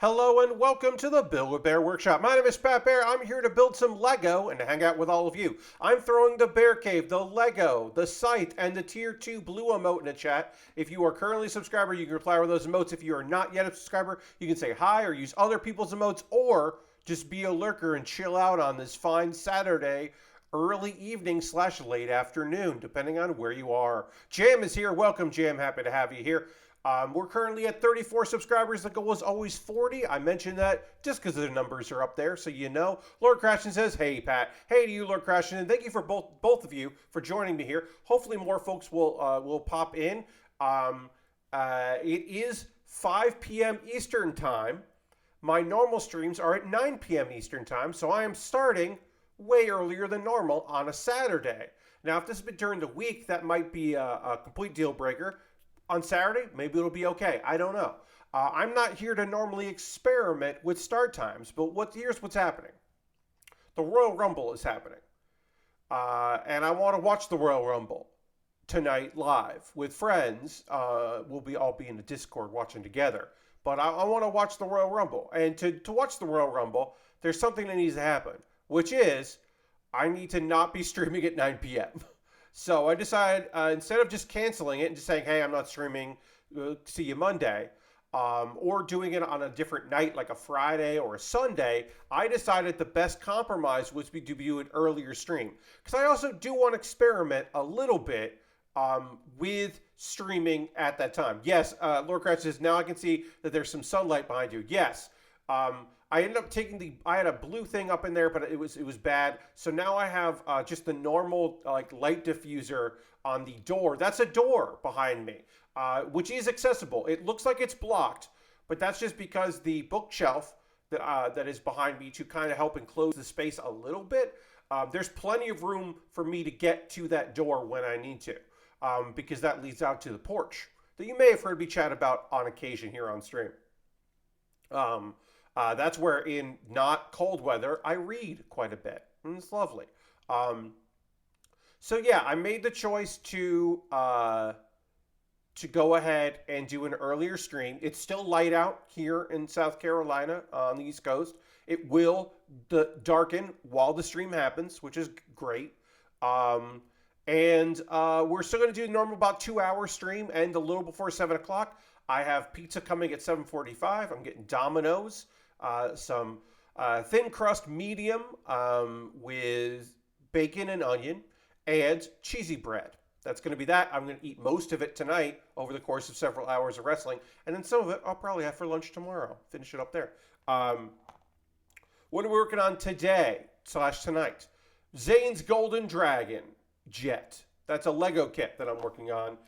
Hello and welcome to the Build with Baer workshop. My name is Baer. I'm here to build some Lego and to hang out with all of you. I'm throwing the Baer Cave, the Lego, the site, and the Tier 2 blue emote in the chat. If you are currently a subscriber, you can reply with those emotes. If you are not yet a subscriber, you can say hi or use other people's emotes or just be a lurker and chill out on this fine Saturday early evening / late afternoon, depending on where you are. Jam is here. Welcome, Jam. Happy to have you here. We're currently at 34 subscribers. The goal is always 40. I mentioned that just because the numbers are up there, so you know. Lord Crashton says, hey, Pat. Hey to you, Lord Crashton. And thank you for both of you for joining me here. Hopefully more folks will pop in. It is 5 p.m. Eastern Time. My normal streams are at 9 p.m. Eastern Time, so I am starting way earlier than normal on a Saturday. Now, if this has been during the week, that might be a complete deal breaker. On Saturday, maybe it'll be okay. I don't know. I'm not here to normally experiment with start times, but here's what's happening. The Royal Rumble is happening. And I want to watch the Royal Rumble tonight live with friends. We'll all be in the Discord watching together. But I want to watch the Royal Rumble. And to watch the Royal Rumble, there's something that needs to happen, which is I need to not be streaming at 9 p.m. So I decided, instead of just canceling it and just saying, hey, I'm not streaming, see you Monday, or doing it on a different night like a Friday or a Sunday, I decided the best compromise was to do an earlier stream. Because I also do want to experiment a little bit with streaming at that time. Yes, Lord Cratch says, now I can see that there's some sunlight behind you. Yes. I ended up I had a blue thing up in there, but it was bad. So now I have just the normal light diffuser on the door. That's a door behind me, which is accessible. It looks like it's blocked, but that's just because the bookshelf that is behind me to kind of help enclose the space a little bit. There's plenty of room for me to get to that door when I need to, because that leads out to the porch that you may have heard me chat about on occasion here on stream. That's where in not cold weather, I read quite a bit. And it's lovely. So yeah, I made the choice to go ahead and do an earlier stream. It's still light out here in South Carolina on the East Coast. It will darken while the stream happens, which is great. And we're still going to do normal about 2-hour stream and a little before 7 o'clock. I have pizza coming at 7:45. I'm getting Domino's. Some thin crust medium with bacon and onion and cheesy bread. That's going to be that. I'm going to eat most of it tonight over the course of several hours of wrestling. And then some of it I'll probably have for lunch tomorrow. Finish it up there. What are we working on today / tonight? Zane's Golden Dragon jet. That's a Lego kit that I'm working on.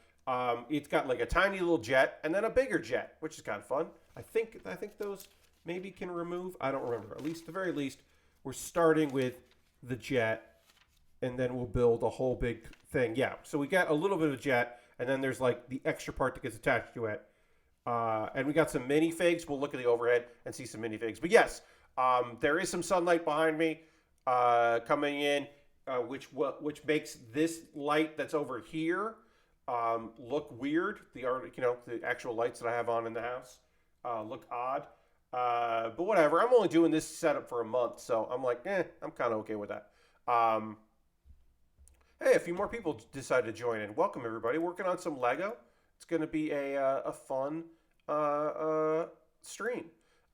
It's got like a tiny little jet and then a bigger jet, which is kind of fun. I think those maybe can remove. I don't remember. At the very least, we're starting with the jet, and then we'll build a whole big thing. Yeah, so we got a little bit of jet, and then there's like the extra part that gets attached to it. And we got some minifigs. We'll look at the overhead and see some minifigs. But yes, there is some sunlight behind me coming in, which makes this light that's over here look weird. The actual lights that I have on in the house look odd. But whatever. I'm only doing this setup for a month, so I'm like, I'm kind of okay with that. Hey, a few more people decided to join in. Welcome, everybody. Working on some Lego. It's going to be a fun stream.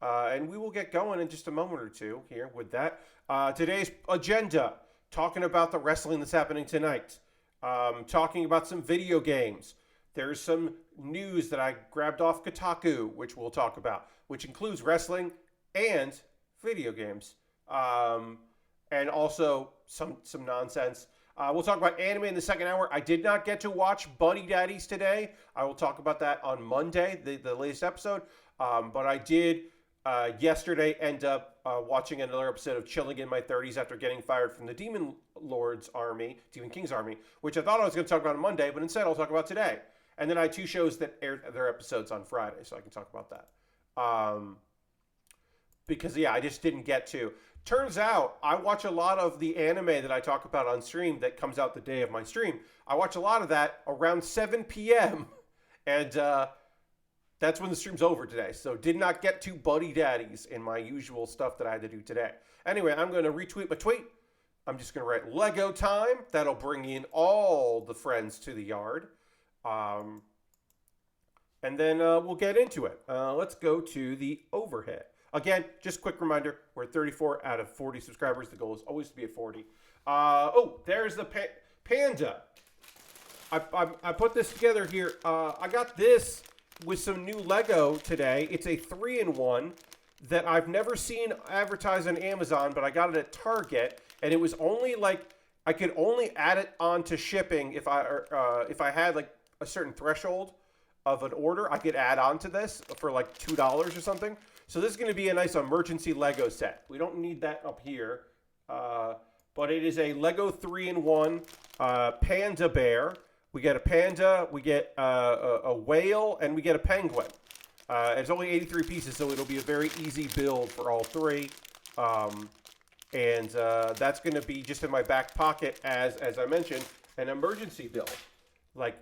And we will get going in just a moment or two here with that. Today's agenda, talking about the wrestling that's happening tonight. Talking about some video games. There's some news that I grabbed off Kotaku, which we'll talk about, which includes wrestling and video games, and also some nonsense. We'll talk about anime in the second hour. I did not get to watch Bunny Daddies today. I will talk about that on Monday, the latest episode. But I did yesterday end up watching another episode of Chilling in My 30s after getting fired from the Demon King's Army, which I thought I was going to talk about on Monday, but instead I'll talk about today. And then I had 2 shows that aired their episodes on Friday, so I can talk about that. Because, yeah, I just didn't get to. Turns out, I watch a lot of the anime that I talk about on stream that comes out the day of my stream. I watch a lot of that around 7 p.m. And that's when the stream's over today. So did not get to Buddy Daddies in my usual stuff that I had to do today. Anyway, I'm going to retweet my tweet. I'm just going to write Lego time. That'll bring in all the friends to the yard. And then we'll get into it. Let's go to the overhead. Again, just quick reminder, we're at 34 out of 40 subscribers. The goal is always to be at 40. There's the panda. I put this together here. I got this with some new Lego today. It's a 3-in-1 that I've never seen advertised on Amazon, but I got it at Target, and it was only like I could only add it on to shipping if I had like a certain threshold of an order. I could add on to this for like $2 or something. So this is going to be a nice emergency Lego set. We don't need that up here, but it is a Lego 3-in-1 Panda Bear. We get a panda, we get a whale, and we get a penguin. It's only 83 pieces, so it'll be a very easy build for all three. That's going to be just in my back pocket as I mentioned, an emergency build, like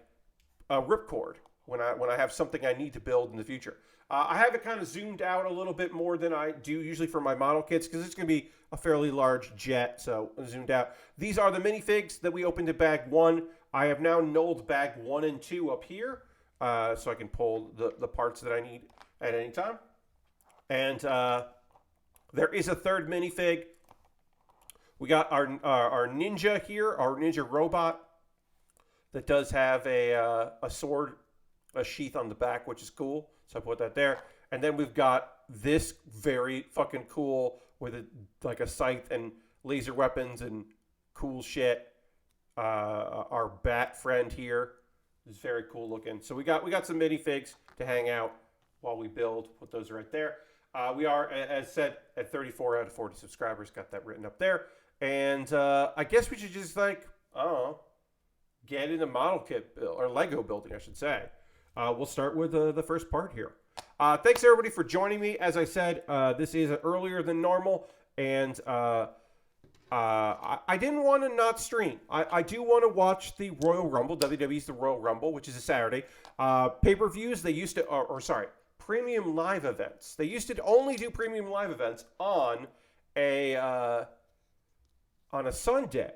a ripcord when I have something I need to build in the future. I have it kind of zoomed out a little bit more than I do usually for my model kits because it's going to be a fairly large jet, so zoomed out. These are the minifigs that we opened at bag 1. I have now nulled bag 1 and 2 up here, so I can pull the parts that I need at any time. And there is a third minifig. We got our ninja here, our ninja robot that does have a sword, a sheath on the back, which is cool. So I put that there. And then we've got this very fucking cool with like a scythe and laser weapons and cool shit. Our bat friend here is very cool looking. So we got some minifigs to hang out while we build. Put those right there. We are, as said, at 34 out of 40 subscribers. Got that written up there. And I guess we should just get into model kit build, or Lego building, I should say. We'll start with the first part here. Thanks everybody for joining me. As I said, this is earlier than normal, and I didn't want to not stream. I do want to watch the Royal Rumble, WWE's the Royal Rumble, which is a Saturday. Pay-per-views, they used to, premium live events. They used to only do premium live events on a Sunday.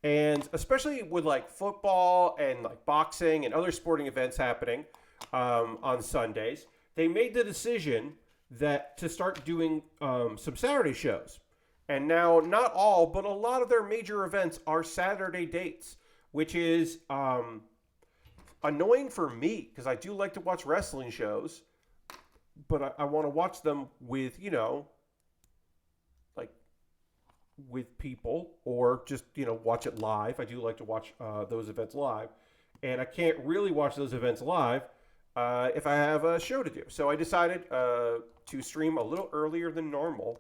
And especially with like football and like boxing and other sporting events happening on Sundays, they made the decision that to start doing some Saturday shows. And now, not all, but a lot of their major events are Saturday dates, which is annoying for me because I do like to watch wrestling shows, but I want to watch them with, with people or just, watch it live. I do like to watch those events live. And I can't really watch those events live if I have a show to do. So I decided to stream a little earlier than normal.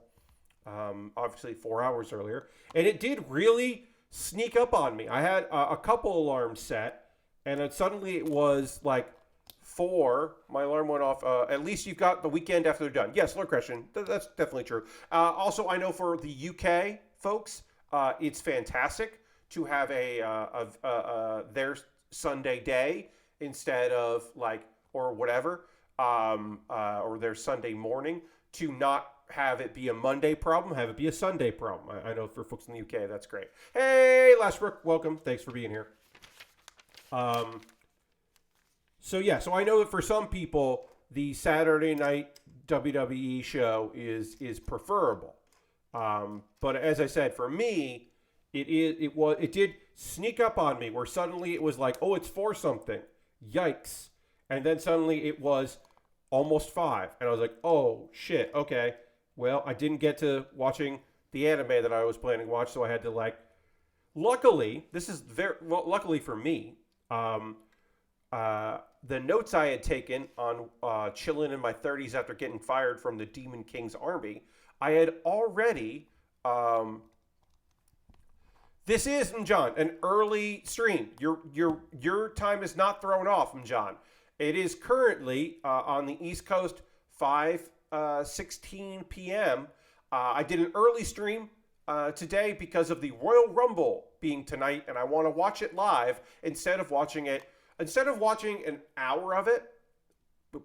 Obviously 4 hours earlier. And it did really sneak up on me. I had a couple alarms set, and then suddenly it was like 4. My alarm went off. At least you've got the weekend after they're done. Yes, Lord Christian, that's definitely true. Also, I know for the UK folks, it's fantastic to have their Sunday day instead of or whatever, or their Sunday morning, to not have it be a Monday problem, have it be a Sunday problem. I know for folks in the UK, that's great. Hey, Lashbrook, welcome. Thanks for being here. So I know that for some people, the Saturday night WWE show is preferable. But as I said, for me, it did sneak up on me where suddenly it was like, oh, it's 4 something. Yikes. And then suddenly it was almost 5. And I was like, oh, shit. Okay. Well, I didn't get to watching the anime that I was planning to watch, so I had to luckily, this is luckily for me, the notes I had taken on Chillin in my 30s after getting fired from the Demon King's army, I had already, this is, John, an early stream. Your time is not thrown off, John. It is currently on the East Coast, 5:16 p.m. I did an early stream today because of the Royal Rumble being tonight, and I want to watch it live instead of watching an hour of it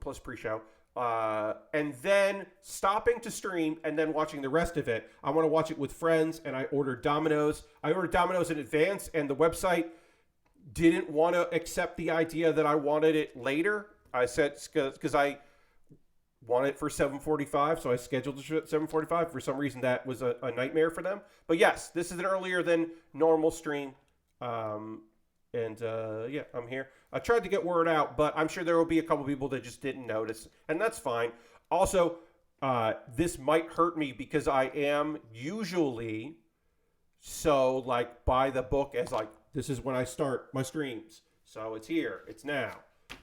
plus pre-show. And then stopping to stream and then watching the rest of it. I want to watch it with friends, and I ordered Domino's. I ordered Domino's in advance, and the website didn't want to accept the idea that I wanted it later. I said, because I want it for 7:45, so I scheduled it at 7:45. For some reason, that was a nightmare for them. But yes, this is an earlier than normal stream. Yeah, I'm here. I tried to get word out, but I'm sure there will be a couple people that just didn't notice, and that's fine. Also, this might hurt me because I am usually so like by the book as like, this is when I start my streams. So it's here. It's now.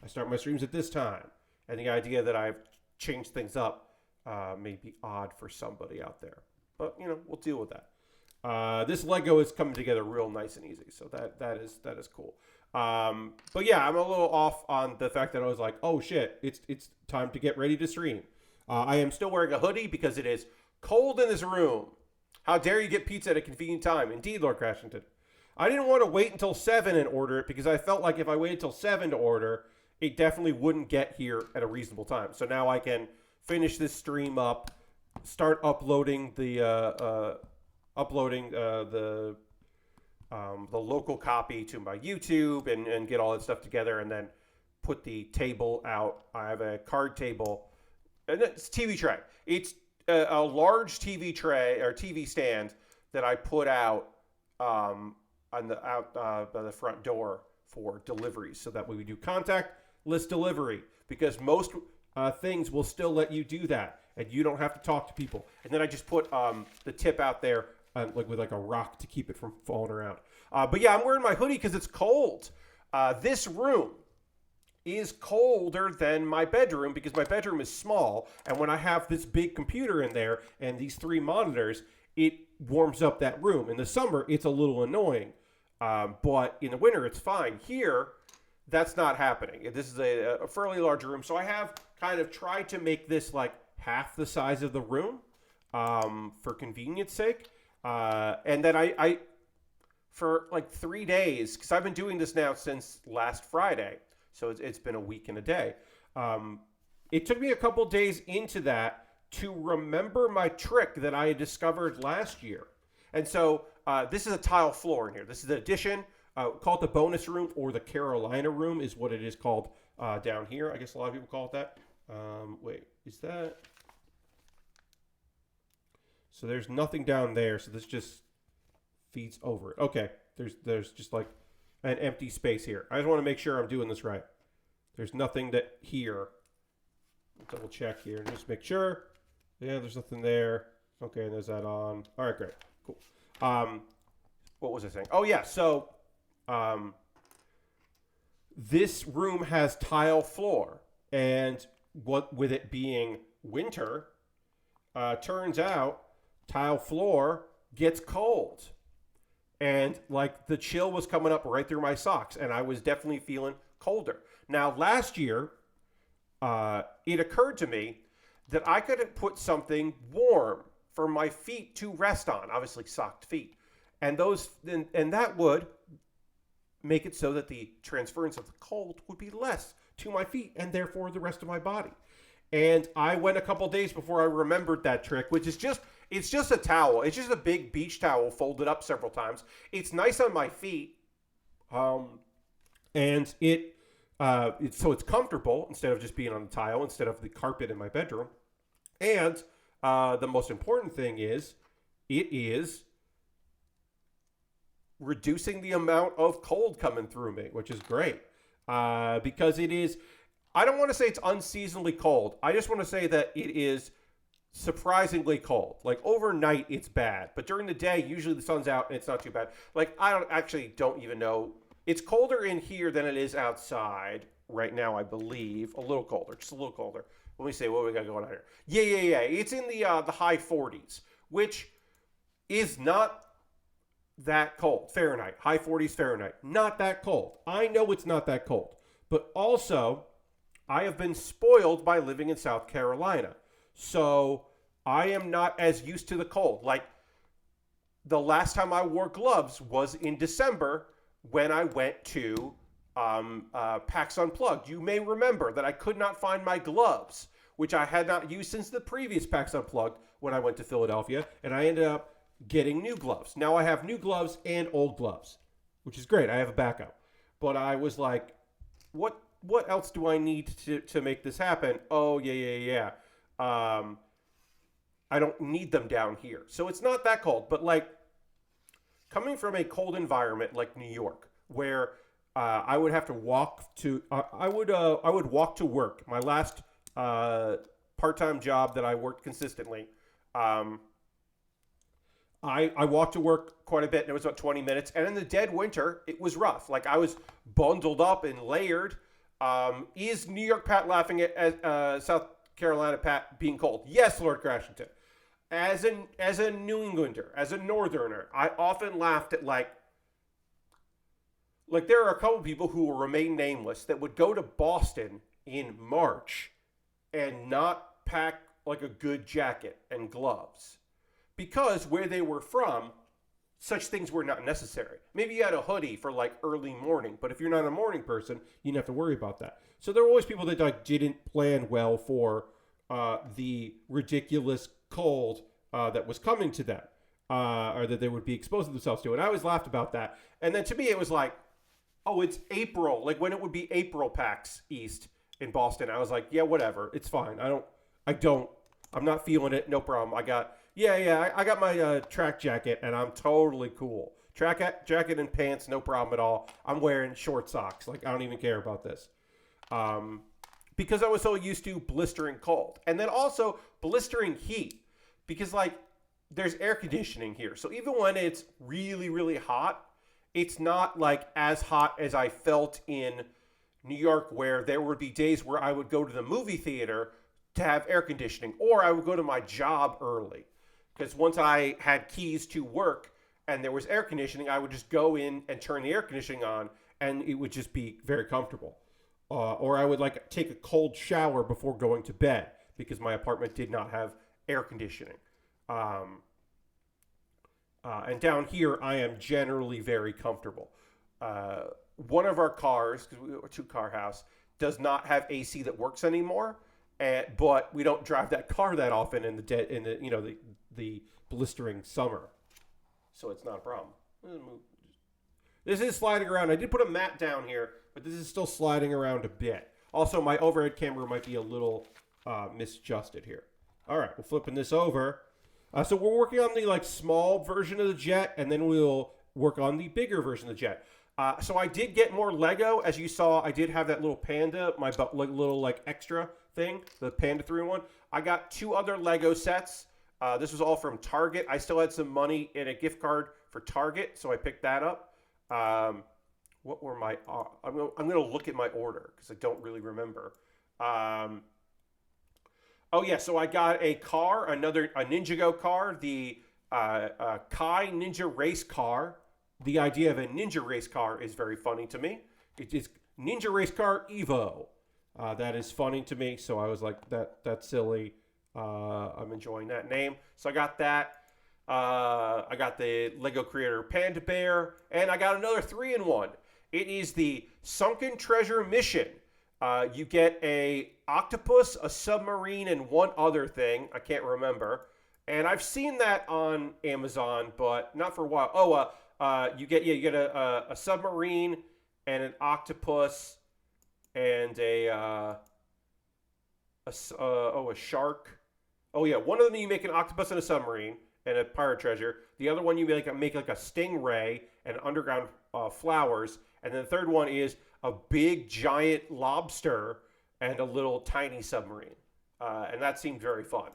I start my streams at this time. And the idea that I've changed things up may be odd for somebody out there. But, we'll deal with that. This Lego is coming together real nice and easy. So that is cool. But yeah, I'm a little off on the fact that I was like, oh shit, it's time to get ready to stream. I am still wearing a hoodie because it is cold in this room. How dare you get pizza at a convenient time? Indeed, Lord Crashington. I didn't want to wait until 7 and order it because I felt like if I waited until 7 to order, it definitely wouldn't get here at a reasonable time. So now I can finish this stream up, start uploading the local copy to my YouTube and get all that stuff together, and then put the table out. I have a card table, and it's TV tray. It's a large TV tray or TV stand that I put out by the front door for deliveries, so that way we do contactless delivery, because most things will still let you do that, and you don't have to talk to people. And then I just put the tip out there with a rock to keep it from falling around. But yeah, I'm wearing my hoodie because it's cold. This room is colder than my bedroom because my bedroom is small, and when I have this big computer in there and these 3 monitors, it warms up that room. In the summer, it's a little annoying, but in the winter, it's fine. Here, that's not happening. This is a fairly large room, so I have kind of tried to make this like half the size of the room for convenience sake. And then I for like 3 days, because I've been doing this now since last Friday, so it's been a week and a day. It took me a couple days into that to remember my trick that I had discovered last year. And so this is a tile floor in here. This is an addition. Call it the bonus room, or the Carolina room is what it is called down here. I guess a lot of people call it that. Wait, is that? So there's nothing down there. So this just feeds over it. Okay, there's just like an empty space here. I just want to make sure I'm doing this right. There's nothing that here. Double check here and just make sure. Yeah, there's nothing there. Okay, there's that on. All right, great, cool. What was I saying? Oh yeah, so this room has tile floor, and what with it being winter, turns out tile floor gets cold, and like the chill was coming up right through my socks, and I was definitely feeling colder. Now last year, it occurred to me that I could put something warm for my feet to rest on, obviously socked feet, and that would make it so that the transference of the cold would be less to my feet and therefore the rest of my body. And I went a couple days before I remembered that trick, which is it's just a towel. It's just a big beach towel folded up several times. It's nice on my feet, and so it's comfortable instead of just being on the tile, instead of the carpet in my bedroom. And the most important thing is, it is reducing the amount of cold coming through me, which is great. Because it is, I don't want to say it's unseasonably cold. I just want to say that it is surprisingly cold. Like overnight, it's bad. But during the day, usually the sun's out and it's not too bad. Like I don't even know. It's colder in here than it is outside right now, I believe. A little colder, just a little colder. Let me see what we got going on here. Yeah. It's in the high 40s, which is not that cold. Fahrenheit. High 40s Fahrenheit. Not that cold. I know it's not that cold. But also, I have been spoiled by living in South Carolina. So I am not as used to the cold. Like the last time I wore gloves was in December when I went to PAX Unplugged. You may remember that I could not find my gloves, which I had not used since the previous PAX Unplugged when I went to Philadelphia, and I ended up getting new gloves. Now I have new gloves and old gloves, which is great. I have a backup. But I was like, what else do I need to make this happen? Oh, yeah. I don't need them down here. So it's not that cold, but like coming from a cold environment like New York, where I would have to walk to, I would walk to work. My last part-time job that I worked consistently, I walked to work quite a bit, and it was about 20 minutes. And in the dead winter, it was rough. Like I was bundled up and layered. Is New York Pat laughing at South Carolina Pat being cold? Yes, Lord Crashington. As a New Englander, as a Northerner, I often laughed at like there are a couple people who will remain nameless that would go to Boston in March and not pack like a good jacket and gloves because where they were from, such things were not necessary. Maybe you had a hoodie for like early morning, but if you're not a morning person, you didn't have to worry about that. So there were always people that like didn't plan well for the ridiculous cold that was coming to them, or that they would be exposing themselves to. And I always laughed about that. And then to me, it was like, oh, it's April. Like when it would be April PAX East in Boston, I was like, yeah, whatever. It's fine. I'm not feeling it. No problem. I got my track jacket and I'm totally cool. Track jacket and pants, no problem at all. I'm wearing short socks. Like I don't even care about this. Because I was so used to blistering cold. And then also blistering heat. Because like there's air conditioning here. So even when it's really, really hot, it's not like as hot as I felt in New York, where there would be days where I would go to the movie theater to have air conditioning, or I would go to my job early. Because once I had keys to work and there was air conditioning, I would just go in and turn the air conditioning on and it would just be very comfortable. Or I would like take a cold shower before going to bed because my apartment did not have air conditioning. And down here, I am generally very comfortable. One of our cars, because we have a two-car house, does not have AC that works anymore. But we don't drive that car that often in the blistering summer, so it's not a problem. This is sliding around. I did put a mat down here, but this is still sliding around a bit. Also, my overhead camera might be a little misjusted here. All right, we're flipping this over. So we're working on the like small version of the jet, and then we'll work on the bigger version of the jet. So I did get more Lego. As you saw, I did have that little panda, my little like extra thing, the Panda 3-in-1. I got 2 other Lego sets. This was all from Target. I still had some money in a gift card for Target, so I picked that up. What were my... I'm going to look at my order because I don't really remember. Oh, yeah, so I got a car, a Ninjago car, the Kai Ninja Race car. The idea of a Ninja Race car is very funny to me. It is Ninja Race Car Evo. That is funny to me, so I was like, that's silly. I'm enjoying that name. So I got that. I got the Lego Creator Panda Baer, and I got another 3-in-1. It is the Sunken Treasure Mission. You get a octopus, a submarine, and one other thing. I can't remember. And I've seen that on Amazon, but not for a while. You get a submarine and an octopus and a shark. Oh yeah, one of them you make an octopus and a submarine and a pirate treasure. The other one you make like a stingray and underground flowers. And then the third one is a big giant lobster and a little tiny submarine. And that seemed very fun.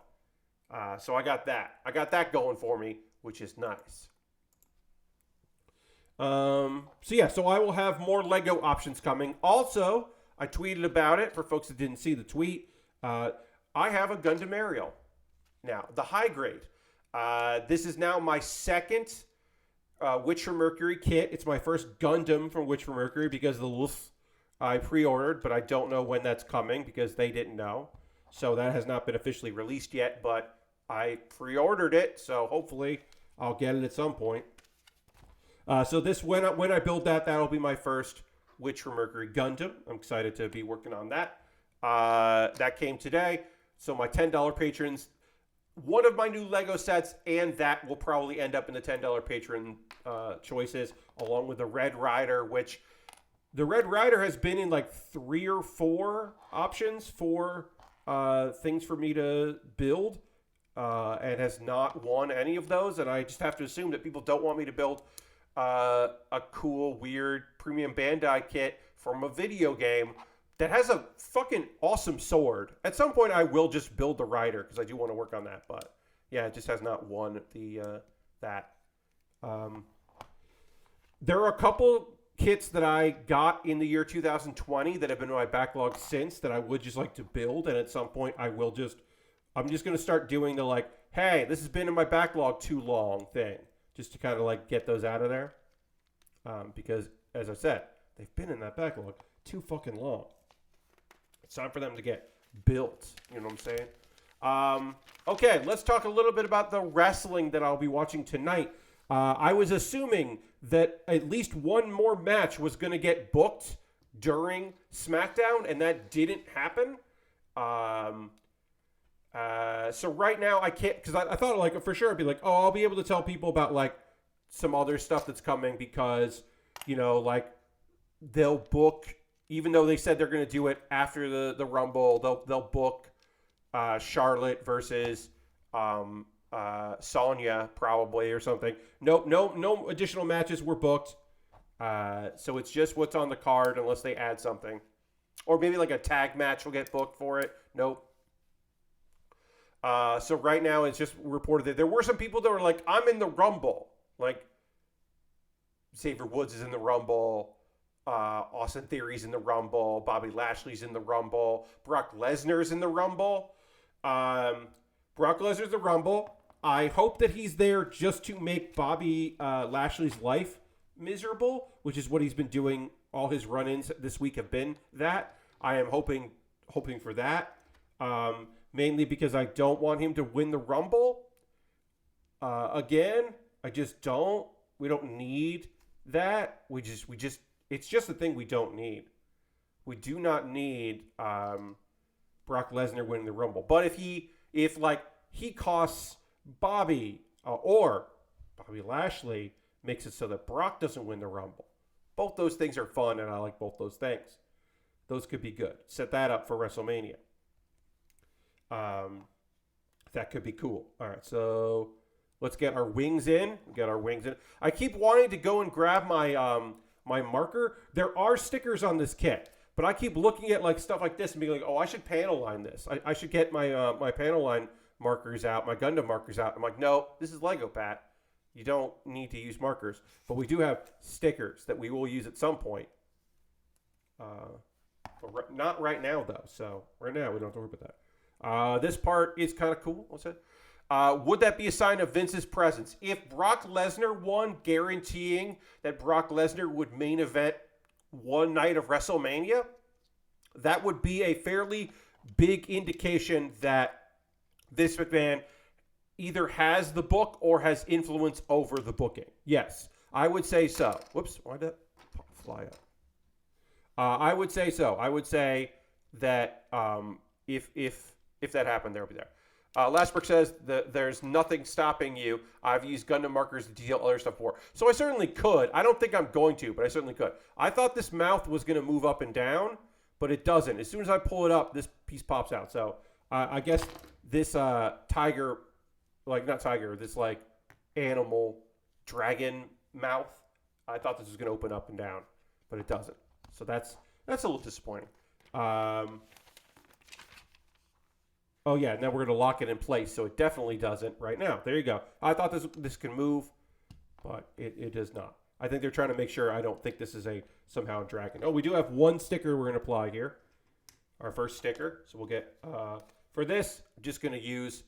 So I got that. I got that going for me, which is nice. So I will have more Lego options coming. Also, I tweeted about it for folks that didn't see the tweet. I have a Gundam Aerial now, the high grade. This is now my second Witch from Mercury kit. It's my first Gundam from Witch from Mercury because of the Luft I pre-ordered, but I don't know when that's coming because they didn't know. So that has not been officially released yet, but I pre-ordered it, so hopefully I'll get it at some point. So this, when I build that, that'll be my first Witch from Mercury Gundam. I'm excited to be working on that. That came today. So my $10 patrons, one of my new Lego sets, and that will probably end up in the $10 patron choices, along with the Red Rider, which the Red Rider has been in like 3 or 4 options for things for me to build, and has not won any of those. And I just have to assume that people don't want me to build a cool, weird premium Bandai kit from a video game that has a fucking awesome sword. At some point, I will just build the Rider because I do want to work on that. But yeah, it just has not won the that. There are a couple kits that I got in the year 2020 that have been in my backlog since that I would just like to build, and at some point I'm just going to start doing the like, hey, this has been in my backlog too long thing, just to kind of like get those out of there, because as I said, they've been in that backlog too fucking long. It's time for them to get built. You know what I'm saying? Okay, let's talk a little bit about the wrestling that I'll be watching tonight. I was assuming that at least one more match was going to get booked during SmackDown, and that didn't happen. So right now I can't, because I thought like for sure I'd be like, oh, I'll be able to tell people about like some other stuff that's coming because, you know, like they'll book, even though they said they're going to do it after the Rumble, they'll book Charlotte versus Sonya probably or something. No additional matches were booked. So it's just what's on the card unless they add something. Or maybe like a tag match will get booked for it. Nope. So right now it's just reported that there were some people that were like, I'm in the Rumble. Like Xavier Woods is in the Rumble. Austin Theory's in the Rumble. Bobby Lashley's in the Rumble. Brock Lesnar's in the Rumble. Brock Lesnar's the Rumble. I hope that he's there just to make Bobby Lashley's life miserable, which is what he's been doing. All his run-ins this week have been that. I am hoping for that. Mainly because I don't want him to win the Rumble. Again, I just don't. We don't need that. It's just a thing we don't need. We do not need Brock Lesnar winning the Rumble. But if he costs Bobby or Bobby Lashley, makes it so that Brock doesn't win the Rumble. Both those things are fun, and I like both those things. Those could be good. Set that up for WrestleMania. That could be cool. All right, so let's get our wings in. I keep wanting to go and grab my my marker. There are stickers on this kit, but I keep looking at like stuff like this and being like, oh, I should panel line this. I should get my my panel line markers out, my Gundam markers out. I'm like, no, this is Lego, Pat. You don't need to use markers, but we do have stickers that we will use at some point. But not right now though. So right now we don't have to worry about that. This part is kind of cool. What's that? Would that be a sign of Vince's presence? If Brock Lesnar won, guaranteeing that Brock Lesnar would main event one night of WrestleMania, that would be a fairly big indication that Vince McMahon either has the book or has influence over the booking. Yes, I would say so. Whoops, why did that fly up? I would say so. I would say that if that happened, there would be there. Lastbrook says that there's nothing stopping you. I've used Gundam markers to detail other stuff before. So I certainly could. I don't think I'm going to, but I certainly could. I thought this mouth was going to move up and down, but it doesn't. As soon as I pull it up, this piece pops out. So I guess this tiger, like not tiger, this like animal dragon mouth, I thought this was going to open up and down, but it doesn't. So that's a little disappointing. Oh, yeah, now we're going to lock it in place, so it definitely doesn't right now. There you go. I thought this can move, but it does not. I think they're trying to make sure I don't think this is somehow a dragon. Oh, we do have one sticker we're going to apply here. Our first sticker. So we'll get, for this, I'm just going to use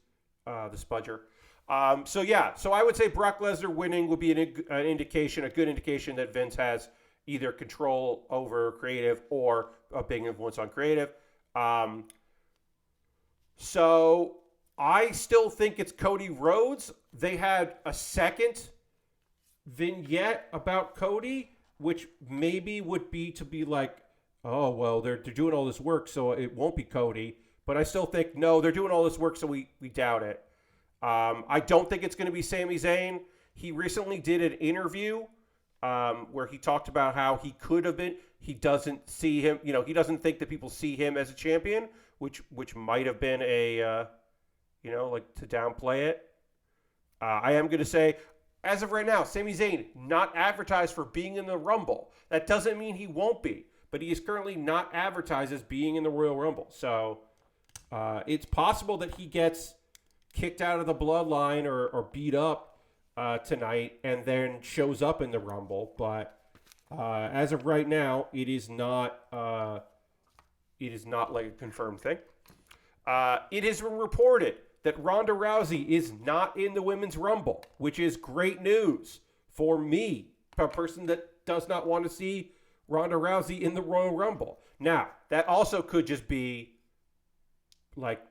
the spudger. So I would say Brock Lesnar winning would be an indication, a good indication that Vince has either control over creative or a big influence on creative. So I still think it's Cody Rhodes. They had a second vignette about Cody which maybe would be to be like, oh well, they're doing all this work, so it won't be Cody. But I still think no, they're doing all this work, so we doubt it. I don't think it's going to be Sami Zayn. He recently did an interview where he talked about how he could have been. He doesn't see him. He doesn't think that people see him as a champion, which might have been a, like to downplay it. I am going to say, as of right now, Sami Zayn not advertised for being in the Rumble. That doesn't mean he won't be, but he is currently not advertised as being in the Royal Rumble. So it's possible that he gets kicked out of the Bloodline or beat up tonight and then shows up in the Rumble. But as of right now, it is not like a confirmed thing. It has been reported that Ronda Rousey is not in the Women's Rumble, which is great news for me, a person that does not want to see Ronda Rousey in the Royal Rumble. Now, that also could just be like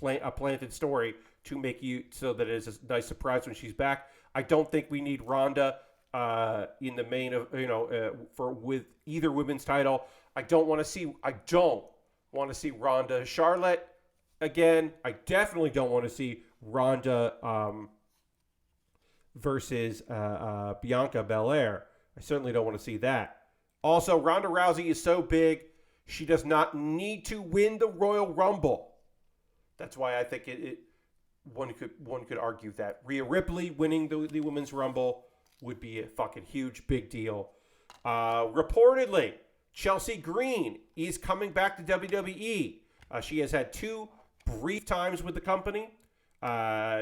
a planted story to make you so that it is a nice surprise when she's back. I don't think we need Ronda in the main of for with either women's title. I don't want to see Ronda Charlotte again. I definitely don't want to see Ronda versus Bianca Belair. I certainly don't want to see that. Also, Ronda Rousey is so big, she does not need to win the Royal Rumble. That's why I think one could argue that Rhea Ripley winning the Women's Rumble would be a fucking huge, big deal. Reportedly, Chelsea Green is coming back to WWE. She has had 2 brief times with the company.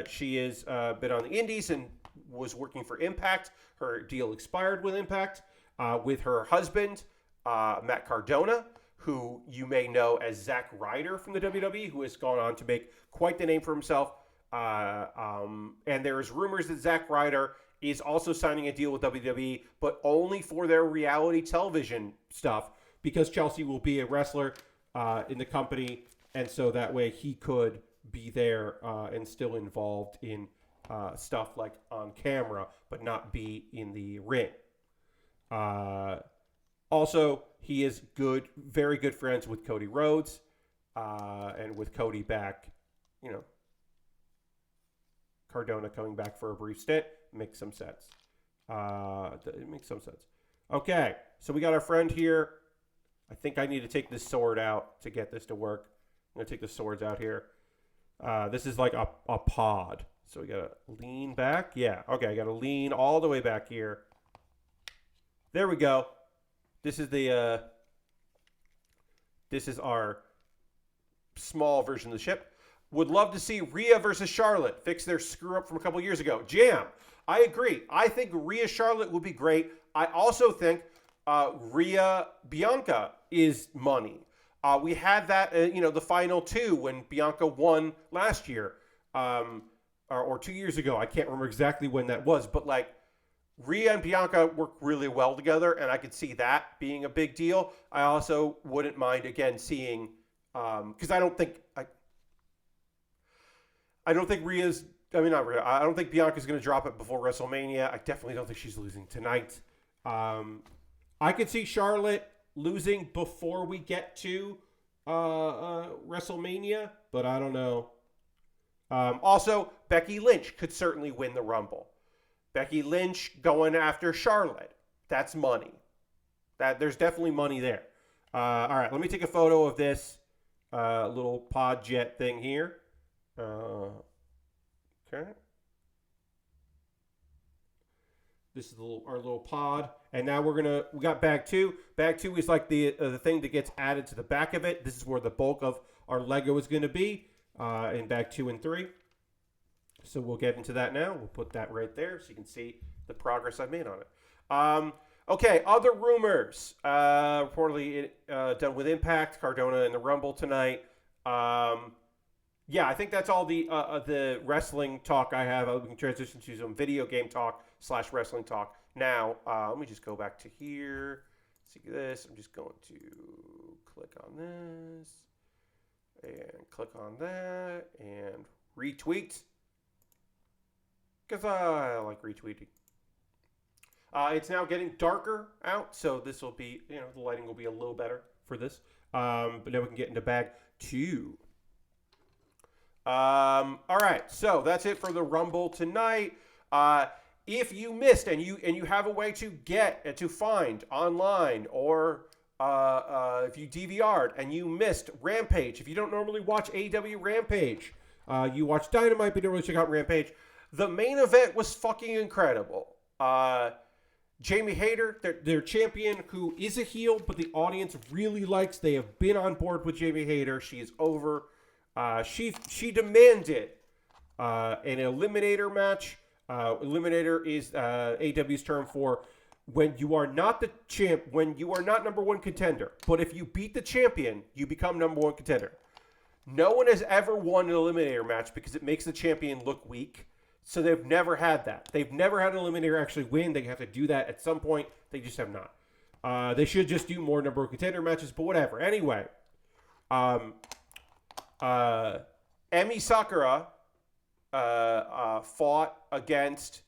She has been on the Indies and was working for Impact. Her deal expired with Impact. With her husband, Matt Cardona, who you may know as Zack Ryder from the WWE, who has gone on to make quite the name for himself. And there is rumors that Zack Ryder is also signing a deal with WWE, but only for their reality television stuff, because Chelsea will be a wrestler in the company, and so that way he could be there and still involved in stuff like on camera, but not be in the ring. Also, he is very good friends with Cody Rhodes, and with Cody back, Cardona coming back for a brief stint makes some sense. It makes some sense. Okay, so we got our friend here. I think I need to take this sword out to get this to work. I'm going to take the swords out here. This is like a pod. So we got to lean back. Yeah, okay, I got to lean all the way back here. There we go. This is our small version of the ship. Would love to see Rhea versus Charlotte fix their screw up from a couple years ago. Jam. I agree. I think Rhea Charlotte would be great. I also think Rhea Bianca is money. We had that, the final 2 when Bianca won last year, or 2 years ago. I can't remember exactly when that was, but like Rhea and Bianca work really well together, and I could see that being a big deal. I also wouldn't mind again seeing, because I don't think Rhea's. I mean, not Rhea. I don't think Bianca's going to drop it before WrestleMania. I definitely don't think she's losing tonight. I could see Charlotte losing before we get to WrestleMania, but I don't know. Also, Becky Lynch could certainly win the Rumble. Becky Lynch going after Charlotte. That's money. There's definitely money there. All right, let me take a photo of this little pod jet thing here. Okay. This is our little pod, and now we got bag 2. Bag 2 is like the thing that gets added to the back of it. This is where the bulk of our Lego is going to be in bag 2 and 3. So we'll get into that now. We'll put that right there so you can see the progress I've made on it. Okay, other rumors. Reportedly done with Impact, Cardona in the Rumble tonight. Yeah, I think that's all the wrestling talk I have. We can transition to some video game talk / wrestling talk. Now, let me just go back to here. See this. I'm just going to click on this and click on that and retweet, because I like retweeting. It's now getting darker out, so this will be, the lighting will be a little better for this. But now we can get into bag 2. All right, so that's it for the Rumble tonight. If you missed and you have a way to get and to find online, or if you DVR'd and you missed Rampage, if you don't normally watch AEW Rampage, you watch Dynamite but don't really check out Rampage, the main event was fucking incredible. Jamie Hayter, their champion, who is a heel, but the audience really likes. They have been on board with Jamie Hayter. She is over. She demanded an eliminator match. Eliminator is AEW's term for when you are not the champ, when you are not number one contender. But if you beat the champion, you become number one contender. No one has ever won an eliminator match because it makes the champion look weak. So they've never had that. They've never had an eliminator actually win. They have to do that at some point. They just have not. They should just do more number one contender matches, but whatever. Anyway, Emi Sakura fought against...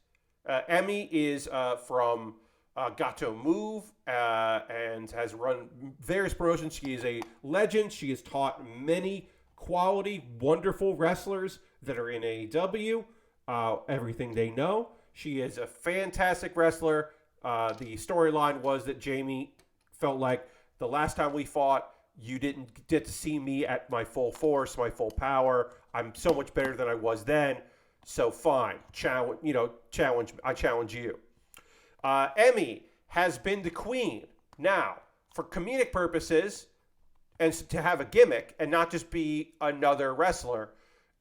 Emi is from Gato Move and has run various promotions. She is a legend. She has taught many quality, wonderful wrestlers that are in AEW everything they know. She is a fantastic wrestler. The storyline was that Jamie felt like the last time we fought, you didn't get to see me at my full force, my full power. I'm so much better than I was then. So fine, challenge. I challenge you. Emi has been the queen now for comedic purposes, and to have a gimmick and not just be another wrestler.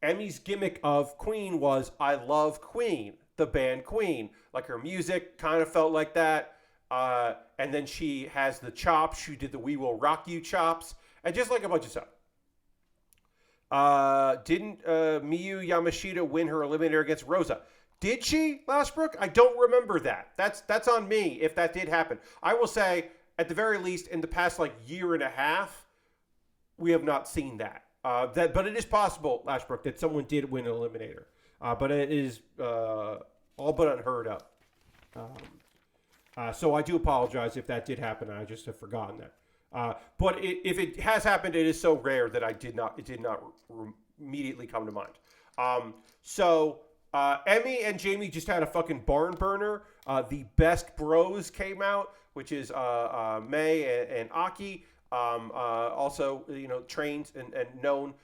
Emi's gimmick of Queen was, I love Queen, the band Queen. Like, her music kind of felt like that. And then she has the chops. She did the We Will Rock You chops. And just like a bunch of stuff. Didn't Miyu Yamashita win her eliminator against Rosa? Did she, Lashbrook? I don't remember that. That's on me if that did happen. I will say, at the very least, in the past year and a half, we have not seen that. But it is possible, Lashbrook, that someone did win an eliminator. But it is all but unheard of. So I do apologize if that did happen. I just have forgotten that. But if it has happened, it is so rare that it did not immediately come to mind. So Emi and Jamie just had a fucking barn burner. The Best Bros came out, which is May and Aki. Also, trained and known.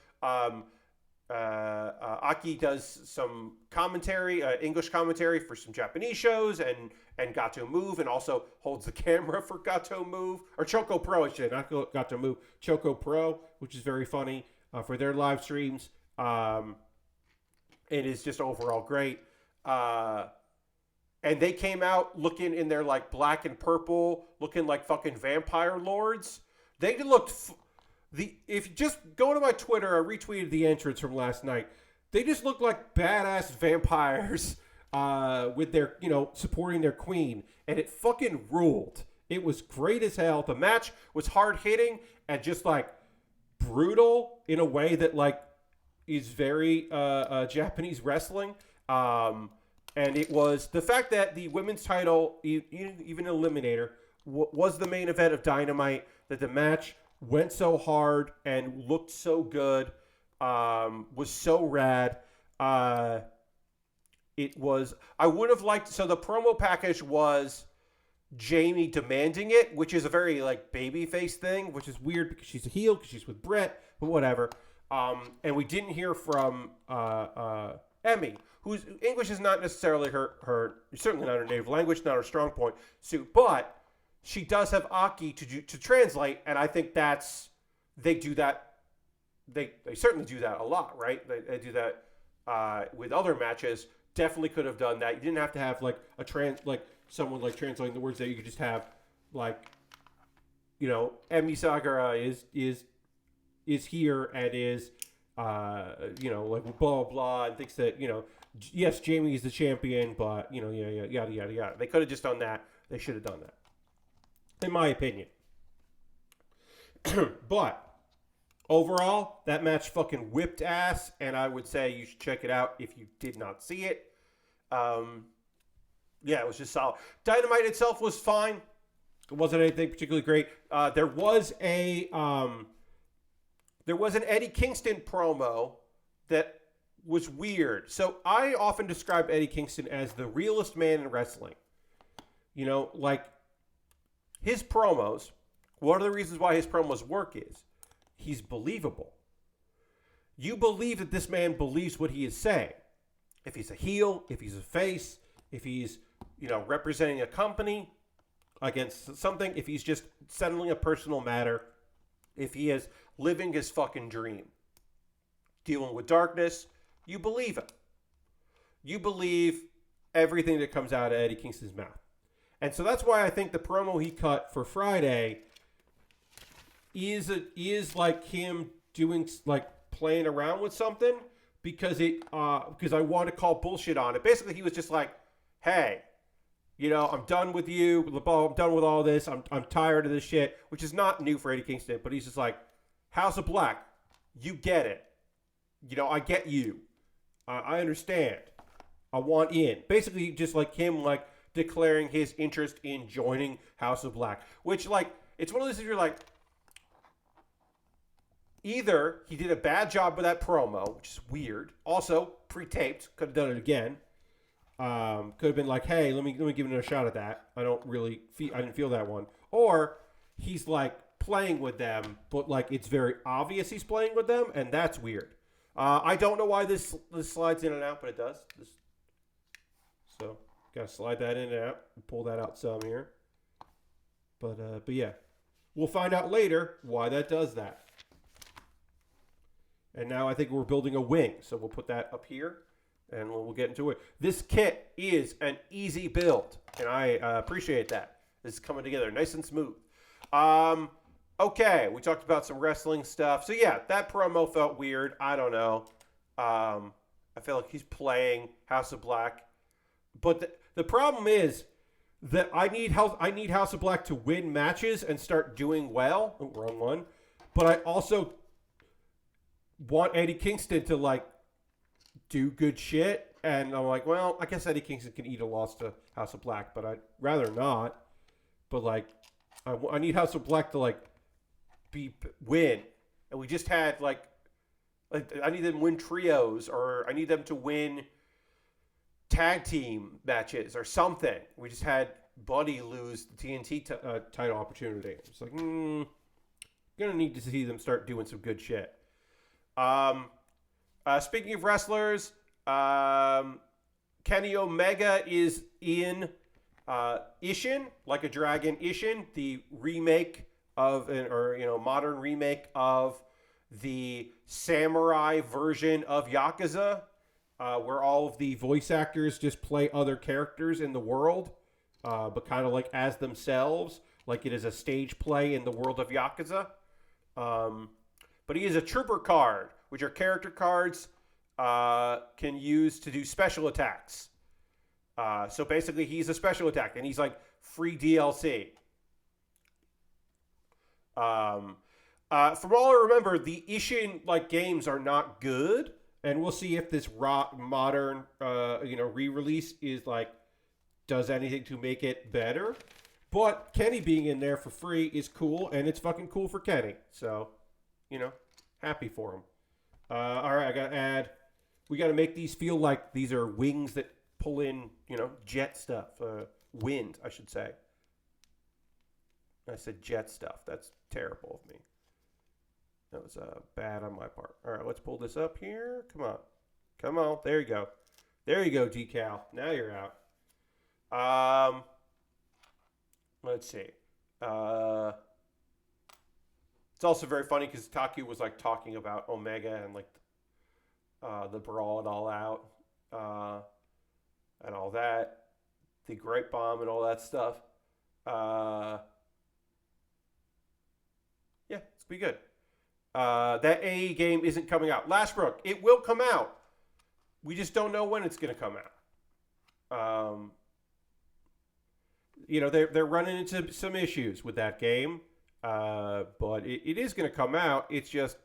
Aki does some commentary, English commentary for some Japanese shows, and Gato Move, and also holds the camera for Gato Move, or Choco Pro, I should say, not Gato Move, Choco Pro, which is very funny for their live streams. It is just overall great. And they came out looking in their black and purple, looking like fucking vampire lords. They looked... If you just go to my Twitter, I retweeted the entrance from last night. They just look like badass vampires with their, supporting their queen. And it fucking ruled. It was great as hell. The match was hard hitting and just brutal in a way that is very Japanese wrestling. And it was the fact that the women's title, even Eliminator, was the main event of Dynamite, that the match went so hard and looked so good, was so rad. It was, I would have liked, so the promo package was Jamie demanding it, which is a very babyface thing, which is weird because she's a heel, because she's with Brett, but whatever. And we didn't hear from Emi, whose English is not necessarily her certainly not her native language, not her strong point, but she does have Aki to translate, and I think they do that. They certainly do that a lot, right? They do that with other matches. Definitely could have done that. You didn't have to have someone translating the words. That you could just have Emi Sakura is here and is blah blah blah, and thinks that yes, Jamie is the champion, but yada yada yada. They could have just done that. They should have done that, in my opinion. But overall, that match fucking whipped ass, and I would say you should check it out if you did not see it. Yeah, it was just solid. Dynamite itself was fine. It wasn't anything particularly great. There was an Eddie Kingston promo that was weird. So I often describe Eddie Kingston as the realest man in wrestling. You know, like his promos, one of the reasons why his promos work is he's believable. You believe that this man believes what he is saying. If he's a heel, if he's a face, if he's, representing a company against something, if he's just settling a personal matter, if he is living his fucking dream, dealing with darkness, you believe him. You believe everything that comes out of Eddie Kingston's mouth. And so that's why I think the promo he cut for Friday is like him doing, like, playing around with something because I want to call bullshit on it. Basically, he was just like, hey, I'm done with you. I'm done with all this. I'm tired of this shit, which is not new for Eddie Kingston, but he's just like, House of Black, you get it. I get you. I understand. I want in. Basically, just like him, like, declaring his interest in joining House of Black, which, like, it's one of those things you're like, either he did a bad job with that promo, which is weird. Also, pre-taped, could have done it again. Could have been like, hey, let me give it a shot at that. I didn't feel that one. Or he's like playing with them, but like it's very obvious he's playing with them, and that's weird. I don't know why this slides in and out, but it does. So gotta slide that in and out, and pull that out some here. But yeah, we'll find out later why that does that. And now I think we're building a wing, so we'll put that up here, and we'll get into it. This kit is an easy build, and I appreciate that. This is coming together nice and smooth. Okay, we talked about some wrestling stuff. So yeah, that promo felt weird. I don't know. I feel like he's playing House of Black. But the problem is that I need House of Black to win matches and start doing well. Oh, wrong one. But I also want Eddie Kingston to, like, do good shit. And I'm like, well, I guess Eddie Kingston can eat a loss to House of Black, but I'd rather not. But, like, I need House of Black to, like, win. And we just had, like, I need them to win trios, or I need them to win tag team matches or something. We just had Buddy lose the TNT title opportunity. It's like, gonna need to see them start doing some good shit. Speaking of wrestlers, Kenny Omega is in Ishin, Like a Dragon Ishin, the remake of, modern remake of the samurai version of Yakuza, where all of the voice actors just play other characters in the world, but kind of like as themselves, like it is a stage play in the world of Yakuza. But he is a trooper card, which are character cards can use to do special attacks. So basically, he's a special attack, and he's like free DLC. From all I remember, the Ishin games are not good, and we'll see if this modern re-release is does anything to make it better. But Kenny being in there for free is cool, and it's fucking cool for Kenny. So, happy for him. All right, I got to add, we got to make these feel like these are wings that pull in, jet stuff. Wind, I should say. I said jet stuff. That's terrible of me. That was bad on my part. All right, let's pull this up here. Come on. Come on. There you go. There you go, Decal. Now you're out. Let's see. It's also very funny because Taku was talking about Omega and the brawl and all out and all that, the Great Bomb and all that stuff. Yeah, it's be good. That AE game isn't coming out. Lashbrook, it will come out. We just don't know when it's going to come out. They're running into some issues with that game, but it is going to come out. It's just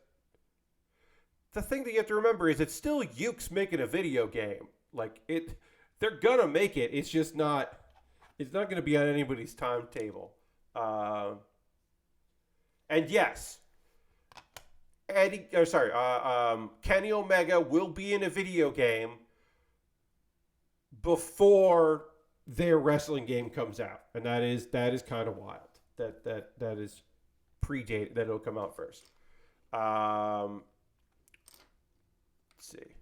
the thing that you have to remember is it's still Yuke's making a video game. They're gonna make it. It's just not. It's not gonna be on anybody's timetable. And yes, Kenny Omega will be in a video game before their wrestling game comes out, and that is kind of wild. That is predate that it'll come out first. Let's see.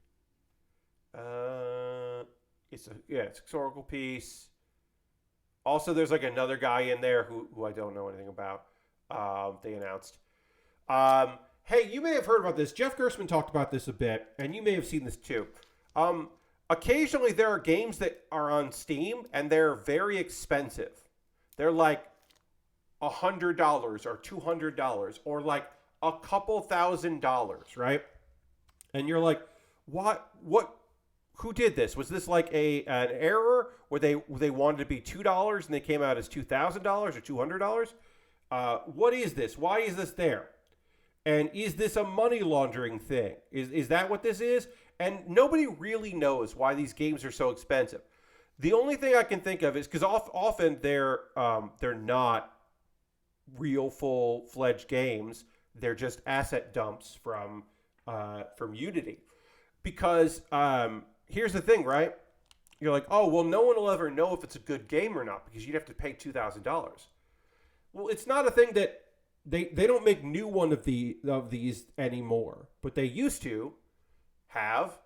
It's a historical piece. Also, there's like another guy in there who I don't know anything about. They announced. Hey, you may have heard about this. Jeff Gerstmann talked about this a bit, and you may have seen this too. Occasionally, there are games that are on Steam, and they're very expensive. They're like $100 or $200 or like a couple $1,000s, right? And you're like, what? Who did this? Was this like an error where they wanted to be $2 and they came out as $2,000 or $200? What is this? Why is this there? And is this a money laundering thing? Is that what this is? And nobody really knows why these games are so expensive. The only thing I can think of is because often they're not real full-fledged games. They're just asset dumps from Unity. Because here's the thing, right? You're like, oh, well, no one will ever know if it's a good game or not because you'd have to pay $2,000. Well, it's not a thing that they don't make new one of these anymore, but they used to have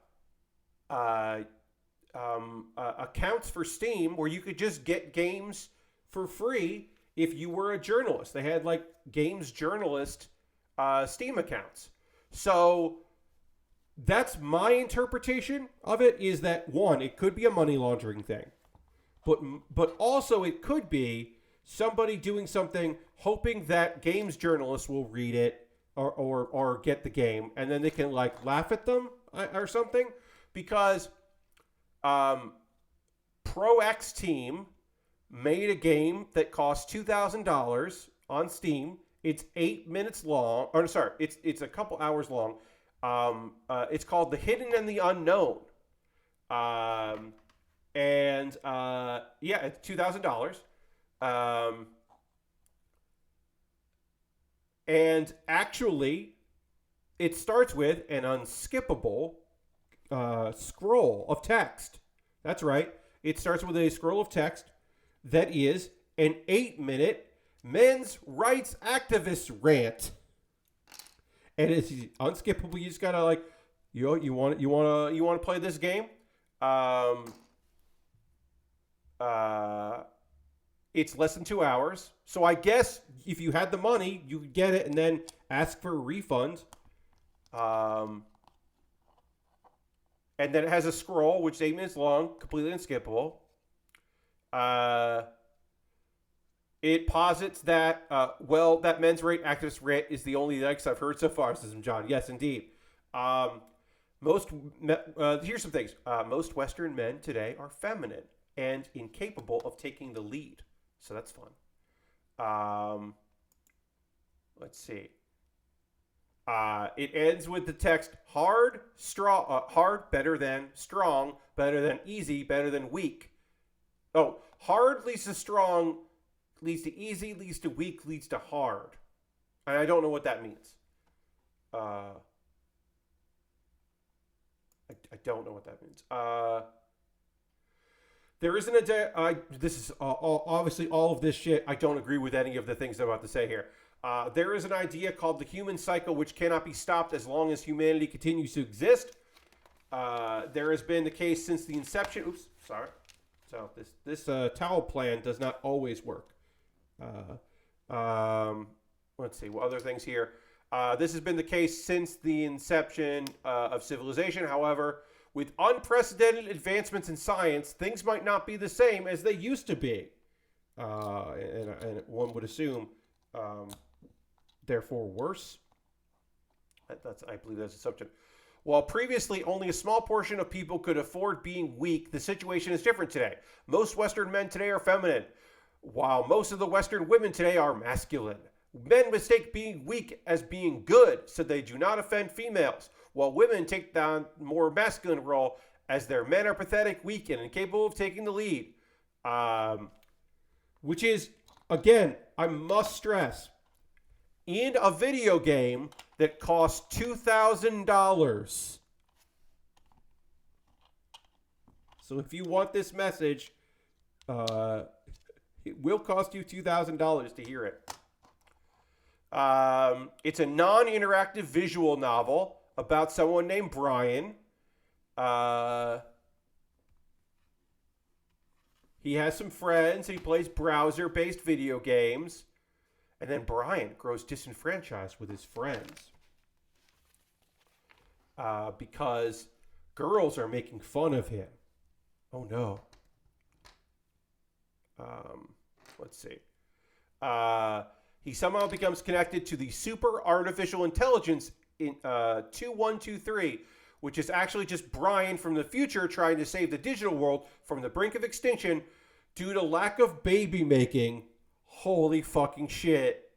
accounts for Steam where you could just get games for free if you were a journalist. They had like games journalist Steam accounts. So that's my interpretation of it, is that one, it could be a money laundering thing, but also it could be somebody doing something hoping that games journalists will read it or get the game, and then they can like laugh at them or something. Because Pro X Team made a game that cost $2,000 on Steam. It's 8 minutes long. Or sorry, it's a couple hours long. It's called The Hidden and the Unknown. It's $2,000. And actually, it starts with an unskippable scroll of text. That's right. It starts with a scroll of text that is an 8-minute men's rights activist rant. And it's unskippable. You just gotta like, you want to play this game. It's less than 2 hours. So I guess if you had the money, you could get it and then ask for a refund. And then it has a scroll, which is 8 minutes long, completely unskippable. It posits that, that men's right activist rant is the only likes I've heard so far, says John. Yes, indeed. Here's some things. Most Western men today are feminine and incapable of taking the lead. So that's fun. Let's see. It ends with the text, hard, better than, strong, better than, easy, better than, weak. Oh, hard leads to strong, leads to easy, leads to weak, leads to hard. And I don't know what that means. I don't know what that means. There isn't this is obviously all of this shit. I don't agree with any of the things I'm about to say here. There is an idea called the human cycle, which cannot be stopped as long as humanity continues to exist. There has been the case since the inception. Oops, sorry. So this towel plan does not always work. Let's see what other things here. This has been the case since the inception of civilization. However, with unprecedented advancements in science, things might not be the same as they used to be. And one would assume, therefore, worse. I believe that's the assumption. While previously only a small portion of people could afford being weak, the situation is different today. Most Western men today are feminine, while most of the Western women today are masculine. Men mistake being weak as being good, so they do not offend females, while women take the more masculine role as their men are pathetic, weak, and incapable of taking the lead. Which is, again, I must stress, in a video game that costs $2,000. So if you want this message, it will cost you $2,000 to hear it. It's a non-interactive visual novel about someone named Brian. He has some friends, and he plays browser-based video games. And then Brian grows disenfranchised with his friends. Because girls are making fun of him. Oh, no. Let's see. He somehow becomes connected to the super artificial intelligence in 2123, which is actually just Brian from the future trying to save the digital world from the brink of extinction due to lack of baby making. Holy fucking shit.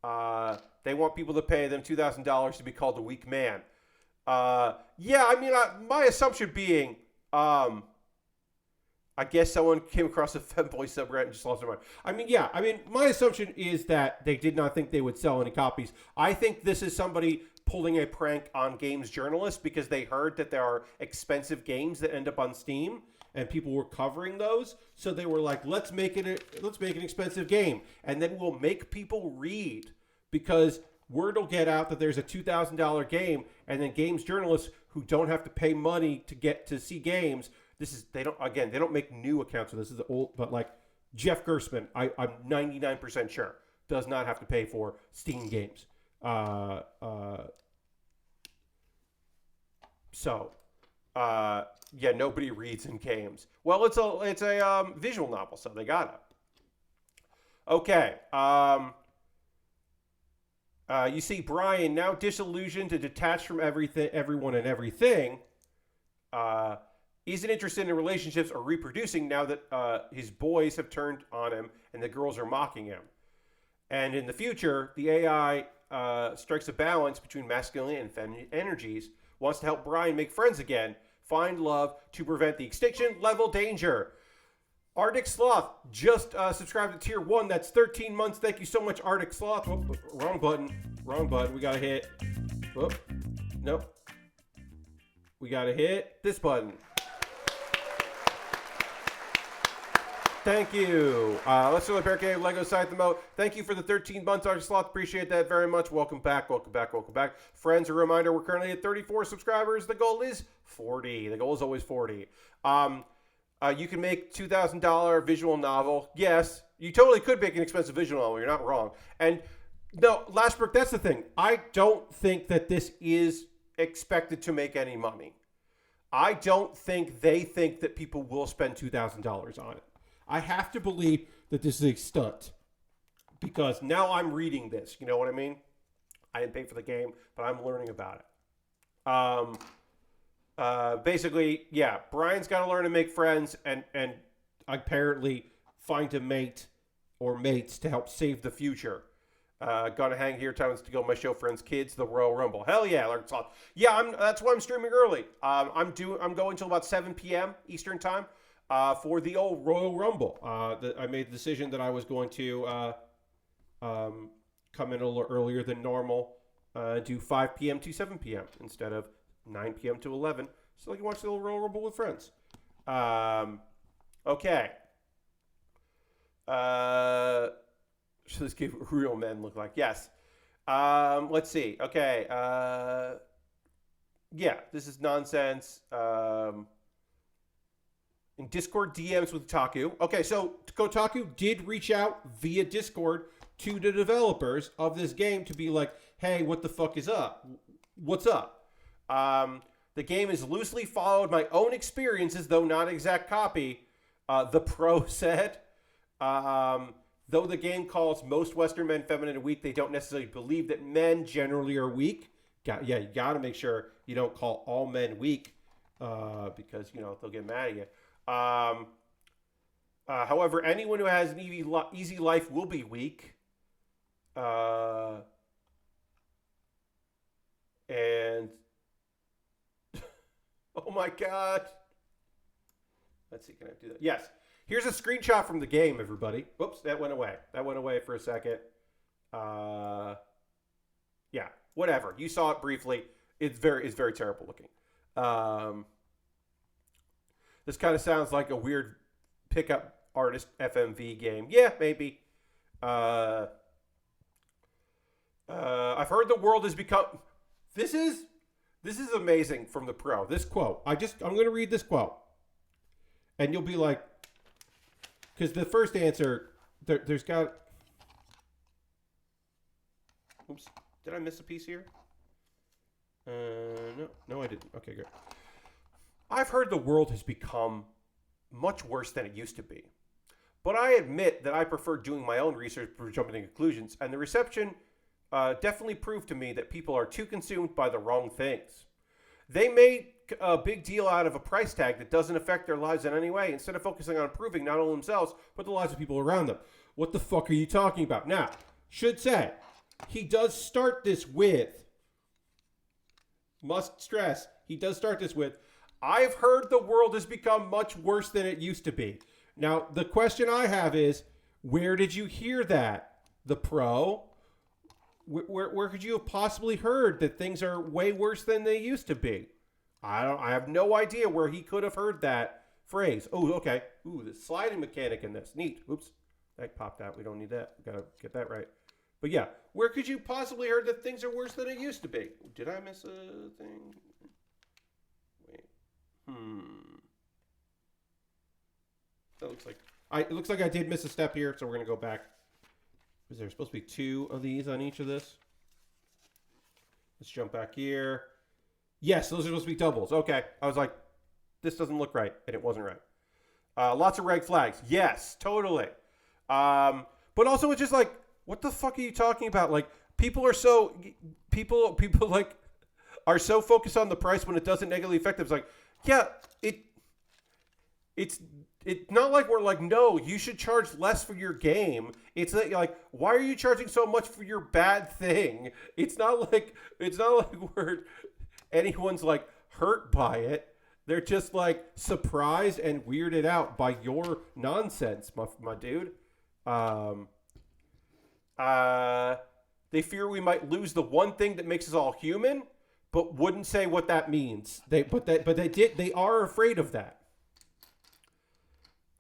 They want people to pay them $2,000 to be called a weak man. Yeah, I mean, my assumption being, I guess someone came across a femboy subreddit and just lost their mind. I mean, my assumption is that they did not think they would sell any copies. I think this is somebody pulling a prank on games journalists because they heard that there are expensive games that end up on Steam and people were covering those. So they were like, let's make an expensive game, and then we'll make people read, because word will get out that there's a $2,000 game, and then games journalists who don't have to pay money to get to see games. They don't make new accounts. So this is the old, but like Jeff Gersman, I'm 99% sure does not have to pay for Steam games. Yeah, nobody reads in games. Well, it's a visual novel, so they got it. Okay. You see Brian, now disillusioned and detached from everyone and everything, isn't interested in relationships or reproducing now that his boys have turned on him and the girls are mocking him. And in the future, the AI strikes a balance between masculine and feminine energies, wants to help Brian make friends again, find love to prevent the extinction level danger. Arctic Sloth just subscribed to Tier 1. That's 13 months. Thank you so much, Arctic Sloth. Whoop, wrong button. We got to hit. Whoop. Nope. We got to hit this button. Thank you. Let's do the Bear Cave Lego Scythe Emote. Thank you for the 13 months, Arctic Sloth. Appreciate that very much. Welcome back. Friends, a reminder, we're currently at 34 subscribers. The goal is 40. The goal is always 40. You can make $2,000 visual novel. Yes, you totally could make an expensive visual novel. You're not wrong. And no, Lashbrook, that's the thing. I don't think that this is expected to make any money. I don't think they think that people will spend $2,000 on it. I have to believe that this is a stunt, because now I'm reading this. You know what I mean? I didn't pay for the game, but I'm learning about it. Basically, yeah, Brian's got to learn to make friends and apparently find a mate or mates to help save the future. Gonna hang here, time to go. My show, Friends, Kids, the Royal Rumble. Hell yeah, yeah. That's why I'm streaming early. I'm going till about 7 p.m. Eastern time for the old Royal Rumble. I made the decision that I was going to come in a little earlier than normal, do 5 p.m. to 7 p.m. instead of 9 p.m. to 11, so I can watch the old Royal Rumble with friends. Okay. So this give real men look like? Yes. Let's see. Okay. Yeah, this is nonsense. In Discord DMs with Kotaku. Okay, so Kotaku did reach out via Discord to the developers of this game to be like, hey, what the fuck is up? What's up? The game is loosely followed my own experiences, though not exact copy. The Pro said, though the game calls most Western men feminine and weak, they don't necessarily believe that men generally are weak. You got to make sure you don't call all men weak, because they'll get mad at you. However, anyone who has an easy life will be weak. And oh my God. Let's see, can I do that? Yes. Here's a screenshot from the game, everybody. Whoops, that went away. That went away for a second. Yeah, whatever. You saw it briefly. It's very terrible looking. This kind of sounds like a weird pickup artist FMV game. Yeah, maybe. I've heard the world has become. This is amazing from the pro. This quote. I'm going to read this quote, and you'll be like, because the first answer there's got. Oops, did I miss a piece here? No, I didn't. Okay, good. I've heard the world has become much worse than it used to be. But I admit that I prefer doing my own research before jumping to conclusions, and the reception definitely proved to me that people are too consumed by the wrong things. They make a big deal out of a price tag that doesn't affect their lives in any way, instead of focusing on improving not only themselves, but the lives of people around them. What the fuck are you talking about? Now, should say, he does start this with, must stress, he does start this with, I've heard the world has become much worse than it used to be. Now, the question I have is, where did you hear that? The pro? Where could you have possibly heard that things are way worse than they used to be? I have no idea where he could have heard that phrase. Oh, okay. Ooh, the sliding mechanic in this. Neat. Oops. That popped out. We don't need that. We gotta get that right. But yeah, where could you possibly heard that things are worse than it used to be? Did I miss a thing? Wait. That looks like it looks like I did miss a step here, so we're gonna go back. Is there supposed to be 2 of these on each of this? Let's jump back here. Yes, those are supposed to be doubles. Okay. I was like, this doesn't look right, and it wasn't right. Lots of red flags. Yes, totally. But also it's just like, what the fuck are you talking about? Like, people are so like are so focused on the price when it doesn't negatively affect them. It's like, yeah, it's not like we're like, no, you should charge less for your game. It's like, why are you charging so much for your bad thing? It's not like anyone's like hurt by it. They're just like surprised and weirded out by your nonsense, my dude. They fear we might lose the one thing that makes us all human, but wouldn't say what that means. They are afraid of that.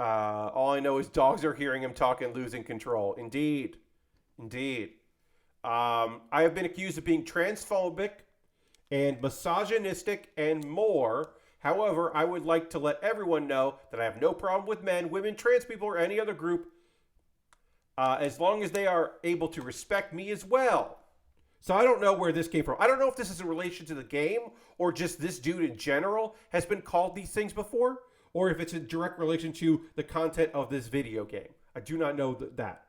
All I know is dogs are hearing him talk and losing control. Indeed. I have been accused of being transphobic and misogynistic and more. However, I would like to let everyone know that I have no problem with men, women, trans people, or any other group, as long as they are able to respect me as well. So I don't know where this came from. I don't know if this is in relation to the game or just this dude in general has been called these things before, or if it's in direct relation to the content of this video game. I do not know that.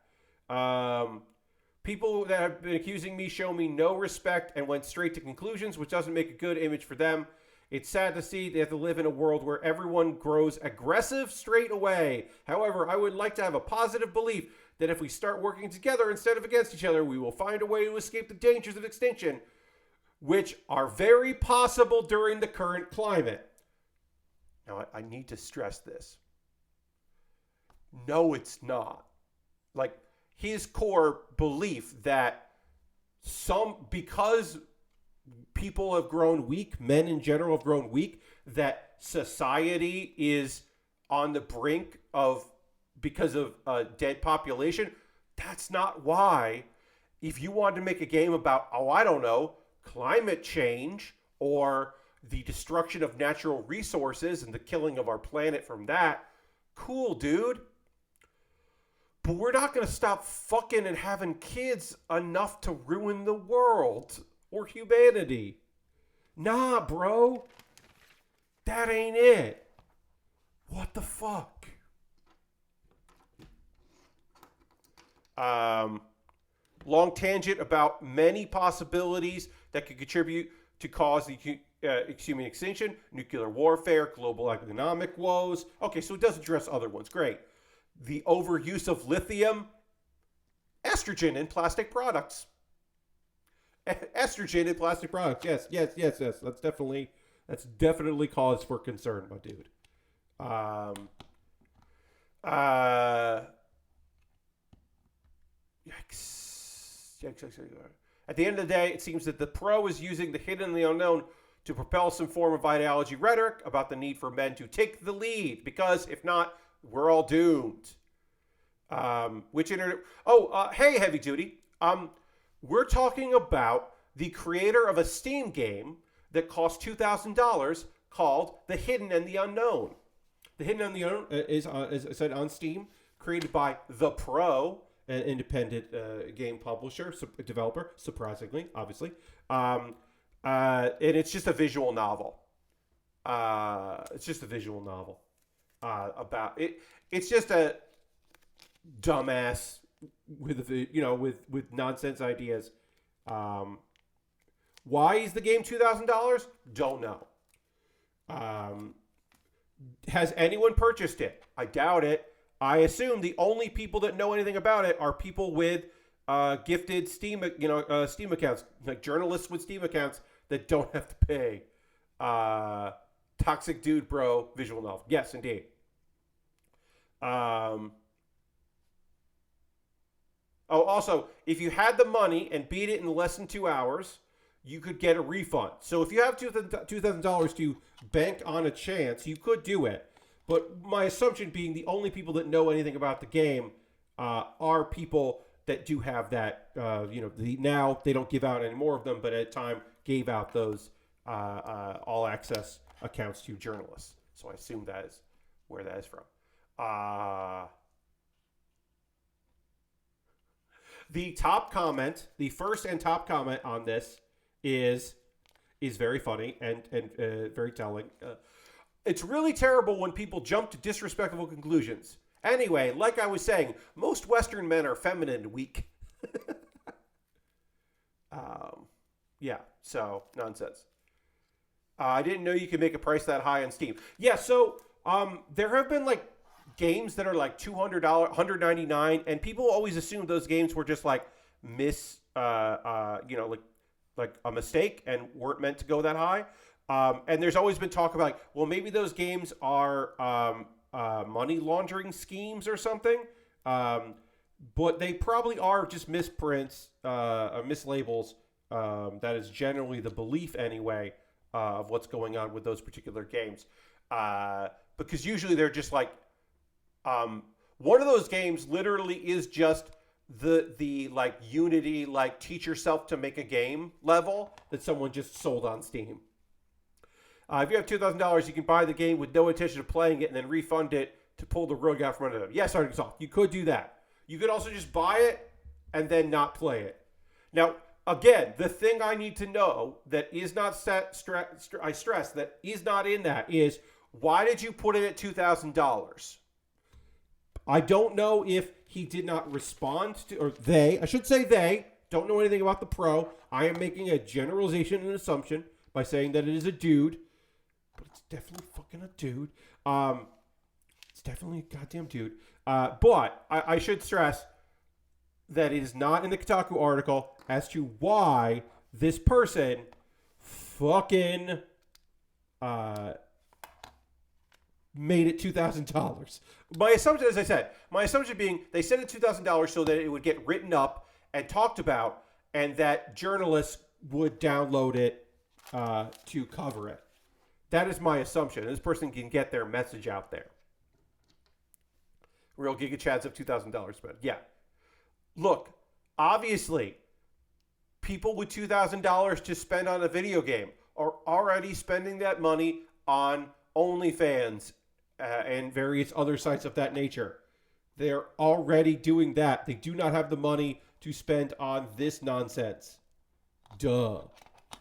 People that have been accusing me show me no respect and went straight to conclusions, which doesn't make a good image for them. It's sad to see they have to live in a world where everyone grows aggressive straight away. However, I would like to have a positive belief that if we start working together instead of against each other, we will find a way to escape the dangers of extinction, which are very possible during the current climate. Now, I need to stress this. No, it's not. Like, his core belief that because people have grown weak, men in general have grown weak, that society is on the brink of, because of a dead population, that's not why. If you wanted to make a game about, I don't know, climate change or the destruction of natural resources and the killing of our planet from that, cool, dude. But we're not going to stop fucking and having kids enough to ruin the world or humanity. Nah, bro. That ain't it. What the fuck? Long tangent about many possibilities that could contribute to cause the human extinction, nuclear warfare, global economic woes. Okay, so it does address other ones. Great. The overuse of lithium, estrogen in plastic products. Estrogen in plastic products. Yes. That's definitely That's definitely cause for concern, my dude. Yikes. At the end of the day, it seems that the pro is using the hidden and the unknown to propel some form of ideology rhetoric about the need for men to take the lead, because if not, we're all doomed. Hey, Heavy Duty. We're talking about the creator of a Steam game that cost $2,000 called The Hidden and the Unknown. The Hidden and the Unknown is, as I said, on Steam, created by The Pro, an independent game publisher, developer, surprisingly, obviously. And it's just a visual novel. About it. It's just a dumbass with nonsense ideas. Why is the game $2,000? Don't know. Has anyone purchased it? I doubt it. I assume the only people that know anything about it are people with gifted Steam accounts, like journalists with Steam accounts that don't have to pay. Toxic Dude Bro visual novel. Yes, indeed. Also, if you had the money and beat it in less than 2 hours, you could get a refund. So if you have $2,000 to bank on a chance, you could do it. But my assumption being the only people that know anything about the game are people that do have that, now they don't give out any more of them, but at the time gave out those all access accounts to journalists. So I assume that is where that is from. The top comment, the first and top comment on this is very funny and very telling. It's really terrible when people jump to disrespectful conclusions. Anyway, like I was saying, most Western men are feminine and weak. So nonsense. I didn't know you could make a price that high on Steam. Yeah, so there have been like games that are like $200, $199, and people always assume those games were just like like a mistake and weren't meant to go that high. And there's always been talk about, well, maybe those games are money laundering schemes or something. But they probably are just misprints, mislabels. That is generally the belief anyway of what's going on with those particular games. Because usually they're just like, one of those games literally is just the like Unity, like teach yourself to make a game level that someone just sold on Steam. If you have $2,000, you can buy the game with no intention of playing it and then refund it to pull the rug out from under them. Yes, Arkansas, you could do that. You could also just buy it and then not play it. Now, again, the thing I need to know that is not I stress that is not in that is, why did you put it at $2,000? I don't know if he did not respond to, or they don't know anything about the pro. I am making a generalization and assumption by saying that it is a dude, but it's definitely fucking a dude. It's definitely a goddamn dude. But I should stress that it is not in the Kotaku article as to why this person fucking made it $2,000. My assumption, as I said, being they said it $2,000 so that it would get written up and talked about, and that journalists would download it to cover it. That is my assumption. This person can get their message out there. Real Giga Chads of $2,000 spent. Yeah. Look, obviously, people with $2,000 to spend on a video game are already spending that money on OnlyFans and various other sites of that nature. They're already doing that. They do not have the money to spend on this nonsense. Duh,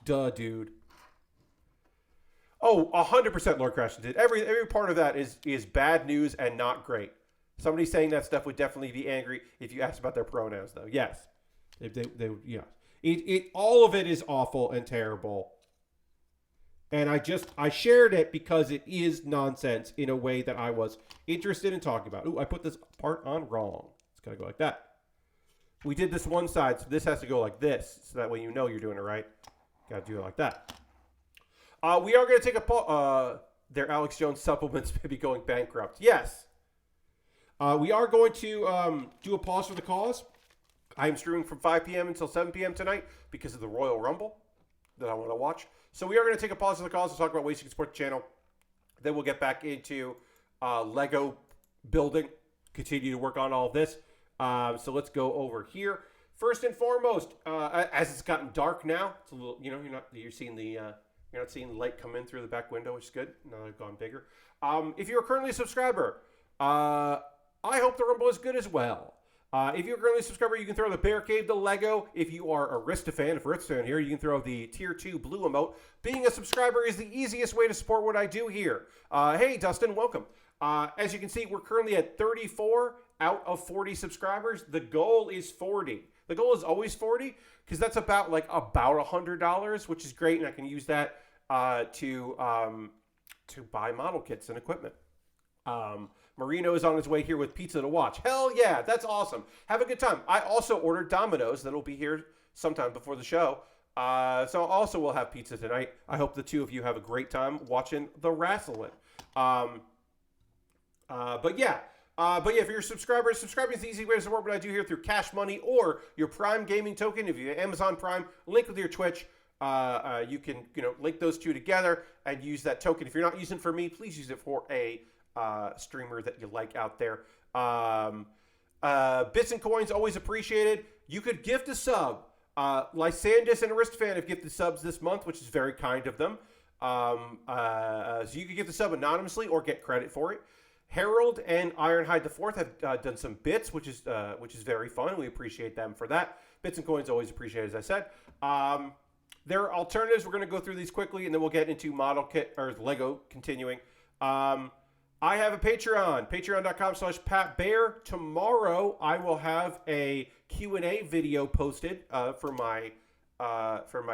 dude. Oh, 100% Lord Crashton did. Every part of that is bad news and not great. Somebody saying that stuff would definitely be angry if you asked about their pronouns, though. Yes. It all of it is awful and terrible. And I shared it because it is nonsense in a way that I was interested in talking about. Ooh, I put this part on wrong. It's got to go like that. We did this one side, so this has to go like this. So that way you know you're doing it right. Got to do it like that. We are going to take a pause. Their Alex Jones supplements may be going bankrupt. Yes. We are going to do a pause for the cause. I am streaming from 5 p.m. until 7 p.m. tonight because of the Royal Rumble that I want to watch. So we are going to take a pause for the cause and talk about ways you can support the channel. Then we'll get back into Lego building, continue to work on all of this. So let's go over here. First and foremost, as it's gotten dark now, it's a little, you're not seeing the light come in through the back window, which is good. Now they've gone bigger. If you're currently a subscriber, I hope the Rumble is good as well. If you're currently a subscriber, you can throw the Baer Cave, the Lego. If you are a Rista fan here, you can throw the Tier 2 blue emote. Being a subscriber is the easiest way to support what I do here. Hey, Dustin, welcome. As you can see, we're currently at 34 out of 40 subscribers. The goal is 40. The goal is always 40 because that's about $100, which is great, and I can use that to buy model kits and equipment. Marino is on his way here with pizza to watch. Hell yeah, that's awesome. Have a good time. I also ordered Domino's. That'll be here sometime before the show. So also we'll have pizza tonight. I hope the two of you have a great time watching the wrestling. But yeah, if you're subscribing is the easy way to support what I do here through Cash Money or your Prime Gaming token. If you have Amazon Prime, link with your Twitch. You can link those two together and use that token. If you're not using it for me, please use it for a streamer that you like out there. Bits and coins always appreciated. You could gift a sub. Lysandus and Aristofan have gifted subs this month, which is very kind of them. So you could gift the sub anonymously or get credit for it. Harold and Ironhide IV have done some bits, which is very fun. We appreciate them for that. Bits and coins always appreciated, as I said. There are alternatives. We're going to go through these quickly, and then we'll get into model kit or Lego continuing. I have a Patreon, patreon.com/PatBaer. Tomorrow, I will have a Q&A video posted for my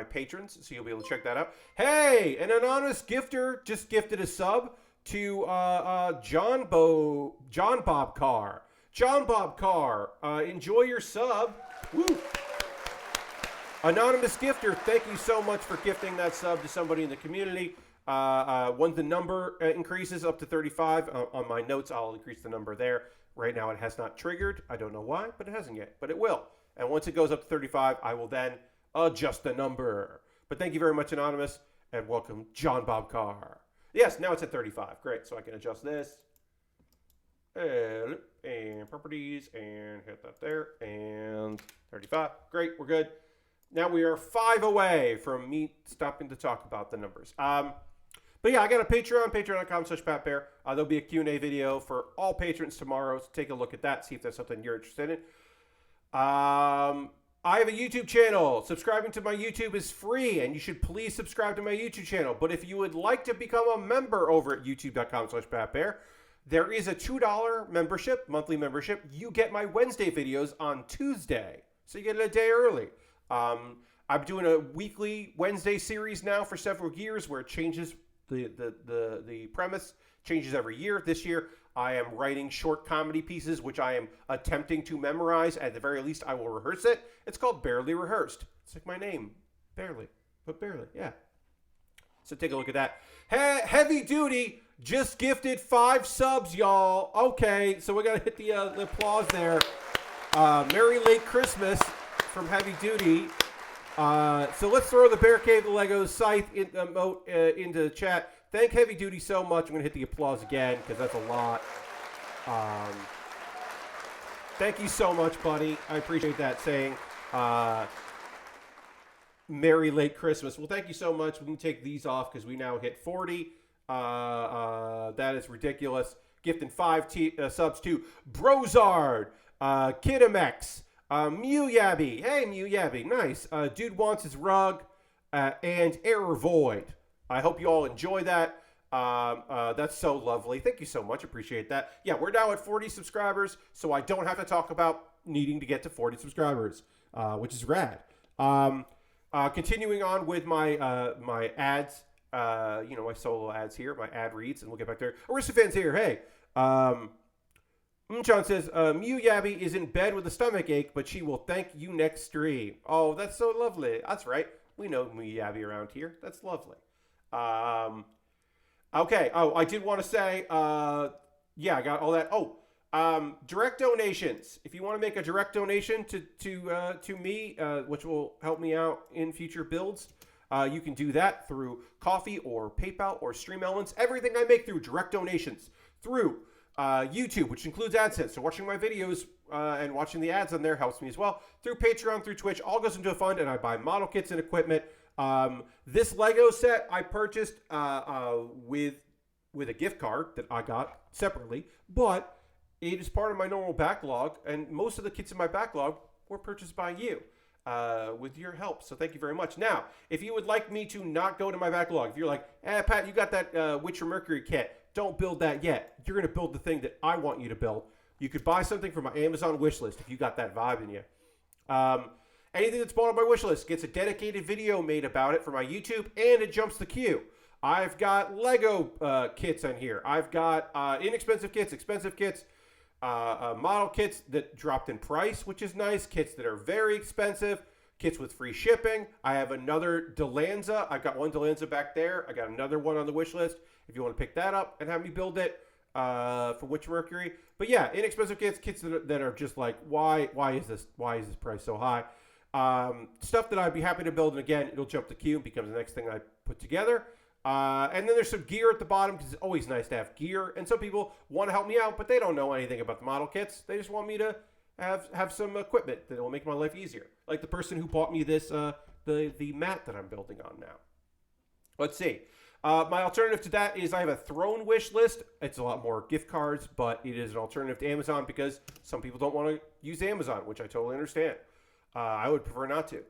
patrons, so you'll be able to check that out. Hey, an anonymous gifter just gifted a sub to John Bob Carr. John Bob Carr, enjoy your sub. Woo! Anonymous gifter, thank you so much for gifting that sub to somebody in the community. When the number increases up to 35, on my notes, I'll increase the number there. Right now, it has not triggered. I don't know why, but it hasn't yet. But it will. And once it goes up to 35, I will then adjust the number. But thank you very much, Anonymous, and welcome, John Bob Carr. Yes, now it's at 35. Great, so I can adjust this. And properties, and hit that there, and 35. Great, we're good. Now we are 5 away from me stopping to talk about the numbers. But yeah, I got a Patreon, patreon.com/PatBaer. There'll be a Q&A video for all patrons tomorrow, so take a look at that, see if that's something you're interested in. I have a YouTube channel. Subscribing to my YouTube is free, and you should please subscribe to my YouTube channel. But if you would like to become a member over at youtube.com/PatBaer, there is a $2 membership, monthly membership. You get my Wednesday videos on Tuesday, so you get it a day early. I'm doing a weekly Wednesday series now for several years where it changes the premise changes every year. This year, I am writing short comedy pieces, which I am attempting to memorize. At the very least, I will rehearse it. It's called Baerly Rehearsed. It's like my name, Baerly, but barely, yeah. So take a look at that. Heavy Duty just gifted 5 subs, y'all. Okay, so we gotta hit the applause there. Merry late Christmas from Heavy Duty. So let's throw the Baer Cave, the Lego scythe into the chat. Thank Heavy Duty so much. I'm going to hit the applause again because that's a lot. Thank you so much, buddy. I appreciate that saying. Merry late Christmas. Well, thank you so much. We can take these off because we now hit 40. That is ridiculous. Gifting 5 subs to Brozard, Kidamex, Mew Yabby. Hey, Mew Yabby. Nice. Dude Wants His Rug, and Error Void. I hope you all enjoy that. That's so lovely. Thank you so much. Appreciate that. Yeah, we're now at 40 subscribers, so I don't have to talk about needing to get to 40 subscribers, which is rad. Continuing on with my my ads, my solo ads here, my ad reads, and we'll get back there. Aristofans here. Hey. John says, Mew Yabby is in bed with a stomach ache, but she will thank you next stream. Oh, that's so lovely. That's right. We know Mew Yabby around here. That's lovely. Um, okay. Oh, I did want to say, yeah, I got all that. Oh, direct donations. If you want to make a direct donation to me, which will help me out in future builds, you can do that through Coffee or PayPal or Stream Elements. Everything I make through direct donations through YouTube, which includes AdSense. So watching my videos and watching the ads on there helps me as well. Through Patreon, through Twitch, all goes into a fund, and I buy model kits and equipment. This Lego set I purchased with a gift card that I got separately, but it is part of my normal backlog, and most of the kits in my backlog were purchased by you with your help. So thank you very much. Now, if you would like me to not go to my backlog, if you're like, Pat, you got that Witcher Mercury kit, don't build that yet. You're going to build the thing that I want you to build. You could buy something from my Amazon wish list if you got that vibe in you. Anything that's bought on my wish list gets a dedicated video made about it for my YouTube, and it jumps the queue. I've got Lego kits on here. I've got inexpensive kits, expensive kits, model kits that dropped in price, which is nice, kits that are very expensive, kits with free shipping. I have another Delanza. I've got one Delanza back there. I got another one on the wish list if you want to pick that up and have me build it for Witch Mercury. But yeah, inexpensive kits that are just like, why is this price so high? Stuff that I'd be happy to build, and again, it'll jump the queue and becomes the next thing I put together. And then there's some gear at the bottom because it's always nice to have gear. And some people want to help me out, but they don't know anything about the model kits. They just want me to have some equipment that will make my life easier. Like the person who bought me this the mat that I'm building on now. Let's see. My alternative to that is I have a throne wish list. It's a lot more gift cards, but it is an alternative to Amazon because some people don't want to use Amazon, which I totally understand. I would prefer not to.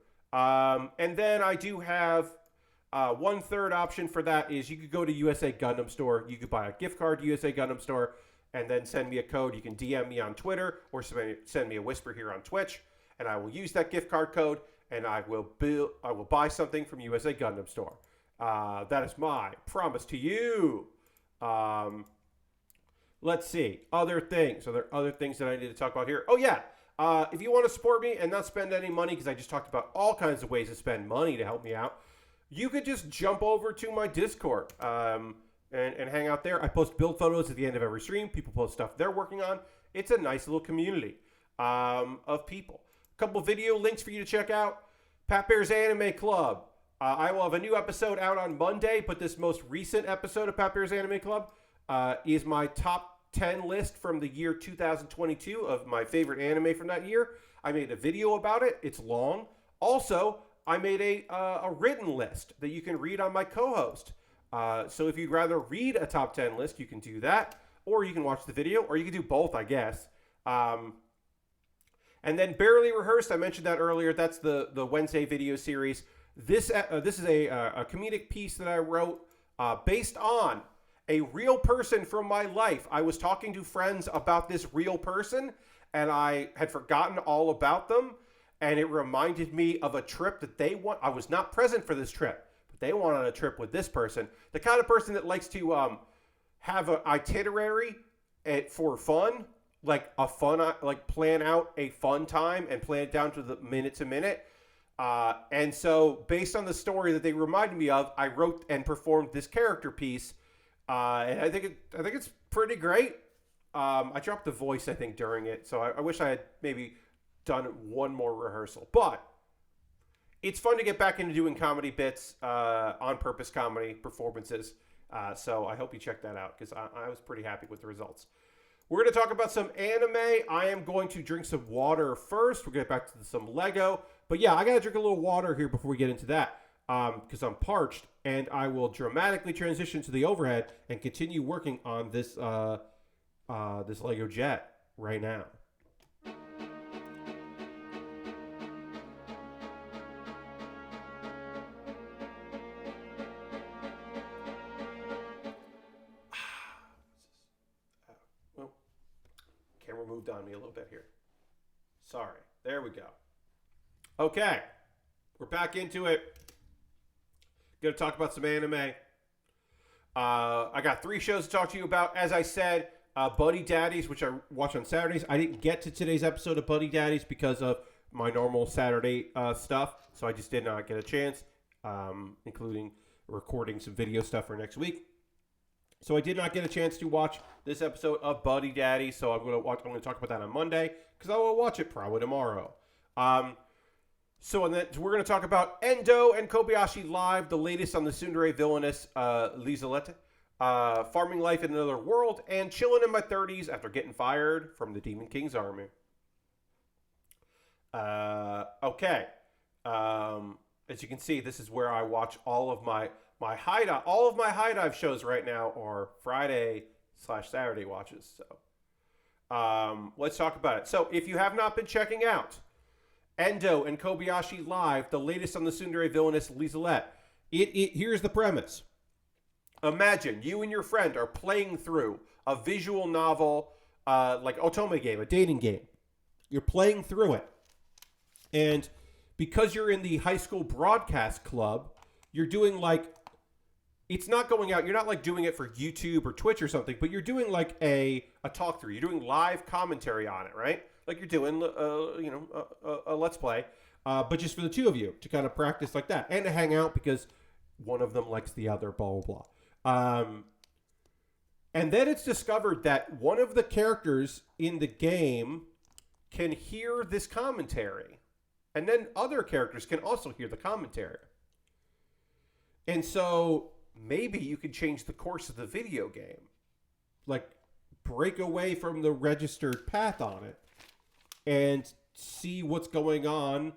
And then I do have one third option for that is you could go to USA Gundam Store. You could buy a gift card to USA Gundam Store and then send me a code. You can DM me on Twitter or send me a whisper here on Twitch, and I will use that gift card code and I will buy something from USA Gundam Store. That is my promise to you. Let's see. Other things. Are there other things that I need to talk about here? Oh, yeah. If you want to support me and not spend any money, because I just talked about all kinds of ways to spend money to help me out, you could just jump over to my Discord and hang out there. I post build photos at the end of every stream. People post stuff they're working on. It's a nice little community of people. A couple video links for you to check out. Pat Baer's Anime Club. I will have a new episode out on Monday, but this most recent episode of Pat Baer's Anime Club is my top 10 list from the year 2022 of my favorite anime from that year. I made a video about it. It's long. Also, I made a written list that you can read on my co-host. So if you'd rather read a top 10 list, you can do that, or you can watch the video, or you can do both, I guess. And then Baerly Rehearsed, I mentioned that earlier. That's the Wednesday video series. This is a comedic piece that I wrote based on a real person from my life. I was talking to friends about this real person, and I had forgotten all about them, and it reminded me of a trip that they want. I was not present for this trip, but they went on a trip with this person. The kind of person that likes to have an itinerary for fun, like plan out a fun time and plan it down to the minute to minute. And so based on the story that they reminded me of, I wrote and performed this character piece. And I think it's pretty great. I dropped the voice, I think, during it. So I wish I had maybe done one more rehearsal. But it's fun to get back into doing comedy bits, on-purpose comedy performances. So I hope you check that out because I was pretty happy with the results. We're going to talk about some anime. I am going to drink some water first. We'll get back to some Lego. But yeah, I got to drink a little water here before we get into that because I'm parched. And I will dramatically transition to the overhead and continue working on this this Lego jet right now. Well, camera moved on me a little bit here. Sorry. There we go. Okay. We're back into it. Going to talk about some anime. I got 3 shows to talk to you about. As I said, Buddy Daddies, which I watch on Saturdays. I didn't get to today's episode of Buddy Daddies because of my normal Saturday stuff, so I just did not get a chance, including recording some video stuff for next week. So I did not get a chance to watch this episode of Buddy Daddy, so I'm going to talk about that on Monday, because I will watch it probably tomorrow. So we're going to talk about Endo and Kobayashi Live, the latest on the Tsundere Villainess, Lieselotte, Farming Life in Another World, and Chillin in My 30s after getting fired from the Demon King's army. Okay. As you can see, this is where I watch all of my high dive. All of my high dive shows right now are Friday/Saturday watches. So, let's talk about it. So, if you have not been checking out Endo and Kobayashi Live, the latest on the Tsundere Villainess, Lieselotte, here's the premise. Imagine you and your friend are playing through a visual novel, like otome game, a dating game. You're playing through it, and because you're in the high school broadcast club, you're doing like, it's not going out, you're not like doing it for YouTube or Twitch or something, but you're doing like a talk through. You're doing live commentary on it, right? Like you're doing, a Let's Play, but just for the two of you to kind of practice like that and to hang out because one of them likes the other, blah, blah, blah. And then it's discovered that one of the characters in the game can hear this commentary. And then other characters can also hear the commentary. And so maybe you could change the course of the video game. Like break away from the registered path on it and see what's going on,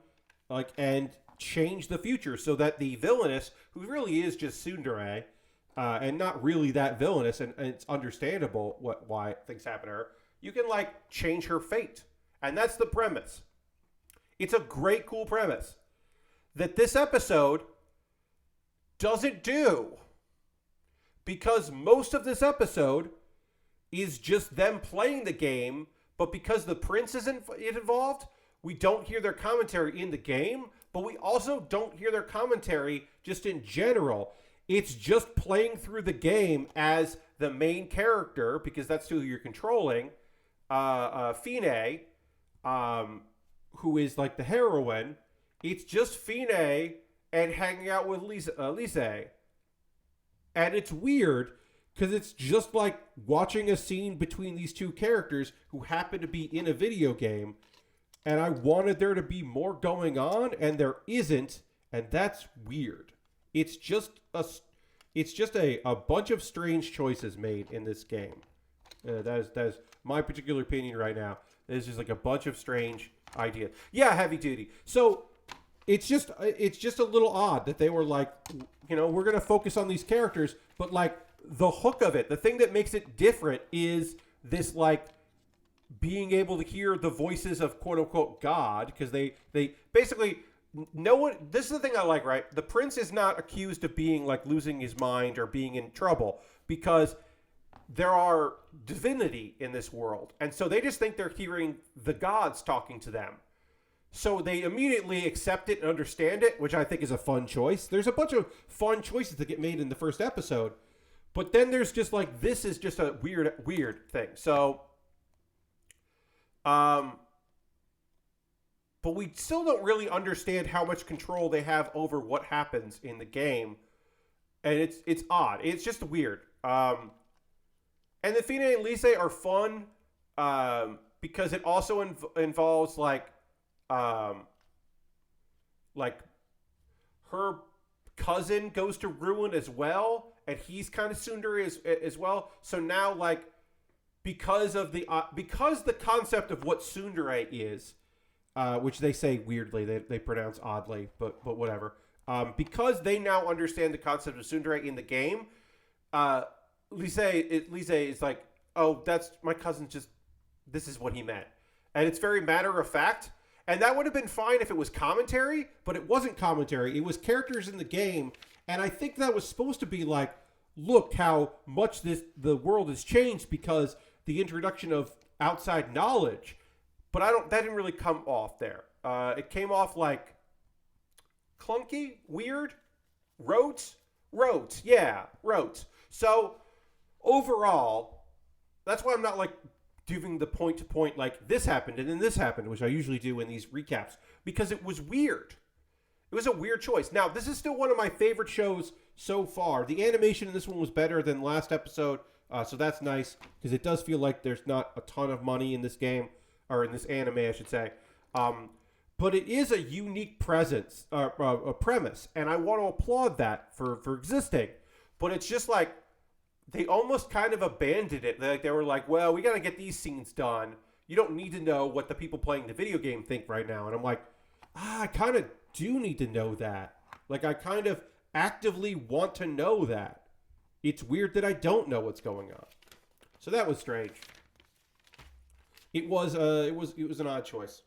like, and change the future so that the villainess, who really is just Tsundere, and not really that villainous, and it's understandable why things happen to her, you can like change her fate. And that's the premise. It's a great, cool premise that this episode doesn't do, because most of this episode is just them playing the game, but because the prince isn't involved, we don't hear their commentary in the game, but we also don't hear their commentary just in general. It's just playing through the game as the main character, because that's who you're controlling, Fine, who is like the heroine. It's just Fine and hanging out with Lise. And it's weird because it's just like watching a scene between these two characters who happen to be in a video game. And I wanted there to be more going on, and there isn't, and that's weird. It's just a bunch of strange choices made in this game. That is my particular opinion right now. There's just like a bunch of strange ideas. Yeah, heavy duty. So it's just a little odd that they were like, we're gonna focus on these characters, but like the hook of it, the thing that makes it different is this like being able to hear the voices of quote unquote God, because they basically, no one, this is the thing I like, right? The prince is not accused of being like losing his mind or being in trouble, because there are divinity in this world. And so they just think they're hearing the gods talking to them. So they immediately accept it and understand it, which I think is a fun choice. There's a bunch of fun choices that get made in the first episode, but then there's just like, this is just a weird thing. So, but we still don't really understand how much control they have over what happens in the game. And it's odd. It's just weird. And the Fine and Lise are fun, because it also involves like her cousin goes to ruin as well, and he's kind of Tsundere as well. So now, like, because the concept of what Tsundere is, which they say weirdly, they pronounce oddly, but whatever. Because they now understand the concept of Tsundere in the game, Lise is like, oh, that's my cousin. Just, this is what he meant, and it's very matter of fact. And that would have been fine if it was commentary, but it wasn't commentary. It was characters in the game, and I think that was supposed to be like, look how much the world has changed because the introduction of outside knowledge. But that didn't really come off there. It came off like clunky, weird, rote. So overall, that's why I'm not like giving the point to point like this happened and then this happened, which I usually do in these recaps, because it was weird. It was a weird choice. Now, this is still one of my favorite shows so far. The animation in this one was better than last episode, so that's nice, because it does feel like there's not a ton of money in this game, or in this anime, I should say. But it is a unique premise, and I want to applaud that for existing. But it's just like, they almost kind of abandoned it. They were like, well, we got to get these scenes done. You don't need to know what the people playing the video game think right now. And I'm like, I kind of do need to know that. Like, I kind of actively want to know that. It's weird that I don't know what's going on. So that was strange. It was an odd choice.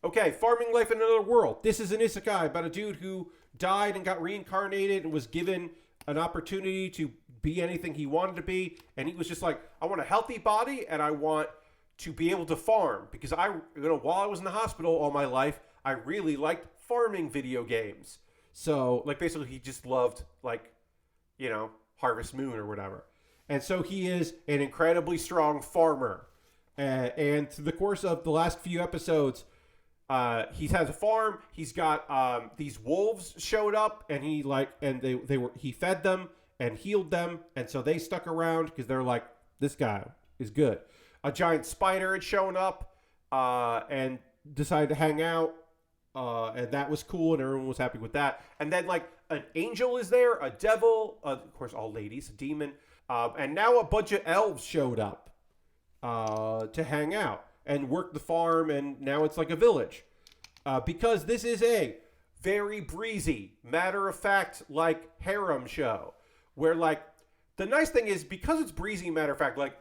Okay, Farming Life in Another World. This is an isekai about a dude who died and got reincarnated and was given an opportunity to be anything he wanted to be. And he was just like, I want a healthy body and I want to be able to farm. Because while I was in the hospital all my life, I really liked farming video games. So, like, basically he just loved, like, Harvest Moon or whatever. And so he is an incredibly strong farmer. And through the course of the last few episodes, he has a farm. He's got these wolves showed up, and he fed them and healed them, and so they stuck around because they're like, this guy is good. A giant spider had shown up and decided to hang out, and that was cool, and everyone was happy with that. And then, like, an angel is there, a devil, of course all ladies, a demon, and now a bunch of elves showed up to hang out and work the farm, and now it's like a village. Because this is a very breezy, matter-of-fact, like, harem show. Where, like, the nice thing is, because it's breezy, matter-of-fact, like,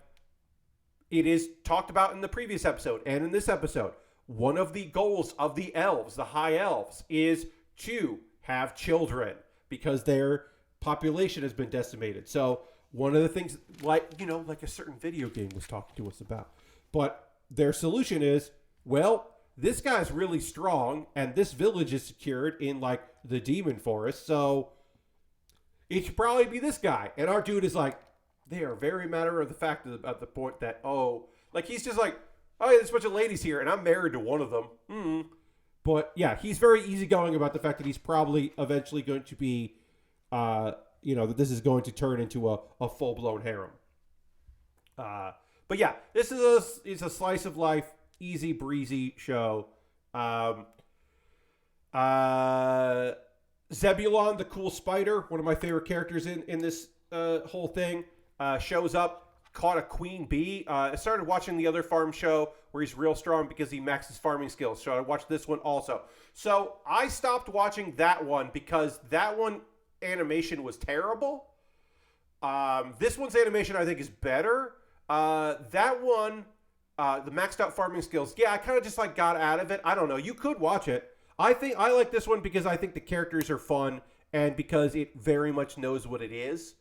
it is talked about in the previous episode and in this episode. One of the goals of the elves, the high elves, is to have children. Because their population has been decimated. So, one of the things, like a certain video game was talking to us about. But their solution is, well, this guy's really strong, and this village is secured in, like, the demon forest, so it should probably be this guy. And our dude is like, they are very matter of the fact of the point that, he's just like, oh, yeah, there's a bunch of ladies here, and I'm married to one of them. Mm-hmm. But, yeah, he's very easygoing about the fact that he's probably eventually going to be, that this is going to turn into a full-blown harem. But, yeah, this is a slice of life, easy breezy show. Zebulon, the cool spider, one of my favorite characters in this whole thing, shows up, caught a queen bee. I started watching the other farm show where he's real strong because he maxes farming skills. So I watched this one also. So I stopped watching that one because that one animation was terrible. This one's animation I think is better. That one, the maxed out farming skills, yeah, I kind of just like got out of it. I don't know. You could watch it. I think I like this one because I think the characters are fun and because it very much knows what it is.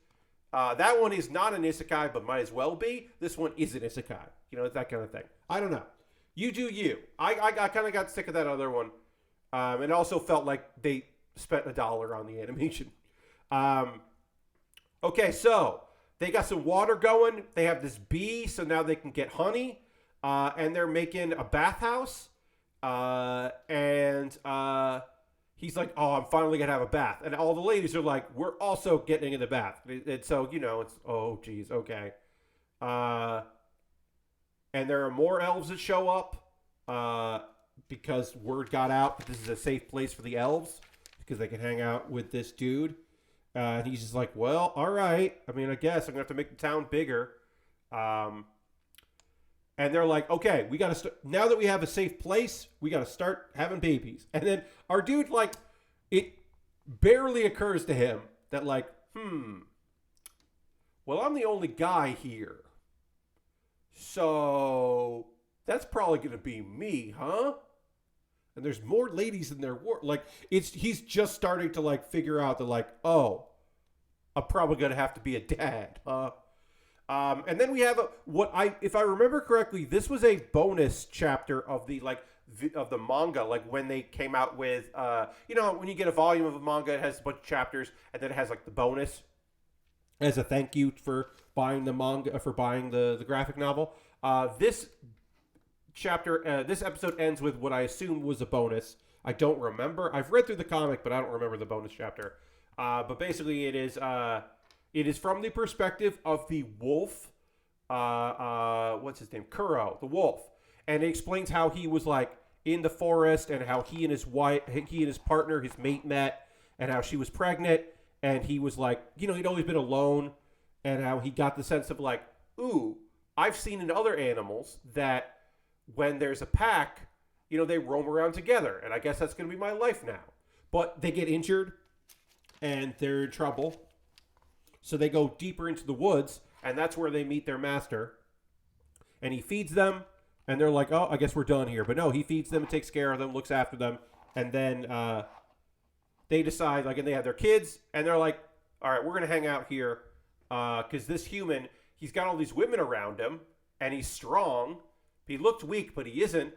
That one is not an isekai, but might as well be. This one is an isekai. It's that kind of thing. I don't know. You do you. I kind of got sick of that other one. And also felt like they spent $1 on the animation. Okay, so they got some water going. They have this bee, so now they can get honey. And they're making a bathhouse. He's like, oh, I'm finally going to have a bath. And all the ladies are like, we're also getting in the bath. And so, it's, oh, geez, okay. And there are more elves that show up because word got out that this is a safe place for the elves because they can hang out with this dude. And he's just like, well, all right. I mean, I guess I'm going to have to make the town bigger. And they're like, okay, we got to now that we have a safe place, we got to start having babies. And then our dude, like, it barely occurs to him that, like, well, I'm the only guy here. So that's probably going to be me, huh? And there's more ladies in there. Like, he's just starting to, like, figure out that, like, oh, I'm probably going to have to be a dad, huh? And then we have if I remember correctly, this was a bonus chapter of the of the manga, like when they came out with, when you get a volume of a manga, it has a bunch of chapters, and then it has like the bonus as a thank you for buying the manga, for buying the graphic novel. This chapter, this episode ends with what I assumed was a bonus. I don't remember. I've read through the comic, but I don't remember the bonus chapter. But basically, it is from the perspective of the wolf. What's his name? Kuro, the wolf, and it explains how he was like in the forest and how he and his partner, his mate, met, and how she was pregnant, and he was like, he'd always been alone, and how he got the sense of like, ooh, I've seen in other animals that when there's a pack, they roam around together, and I guess that's going to be my life now. But they get injured, and they're in trouble, so they go deeper into the woods, and that's where they meet their master, and he feeds them, and they're like, oh, I guess we're done here. But no, he feeds them and takes care of them, looks after them, and then they decide, and they have their kids, and they're like, all right, we're going to hang out here, because this human, he's got all these women around him, and he's strong. He looked weak, but he isn't.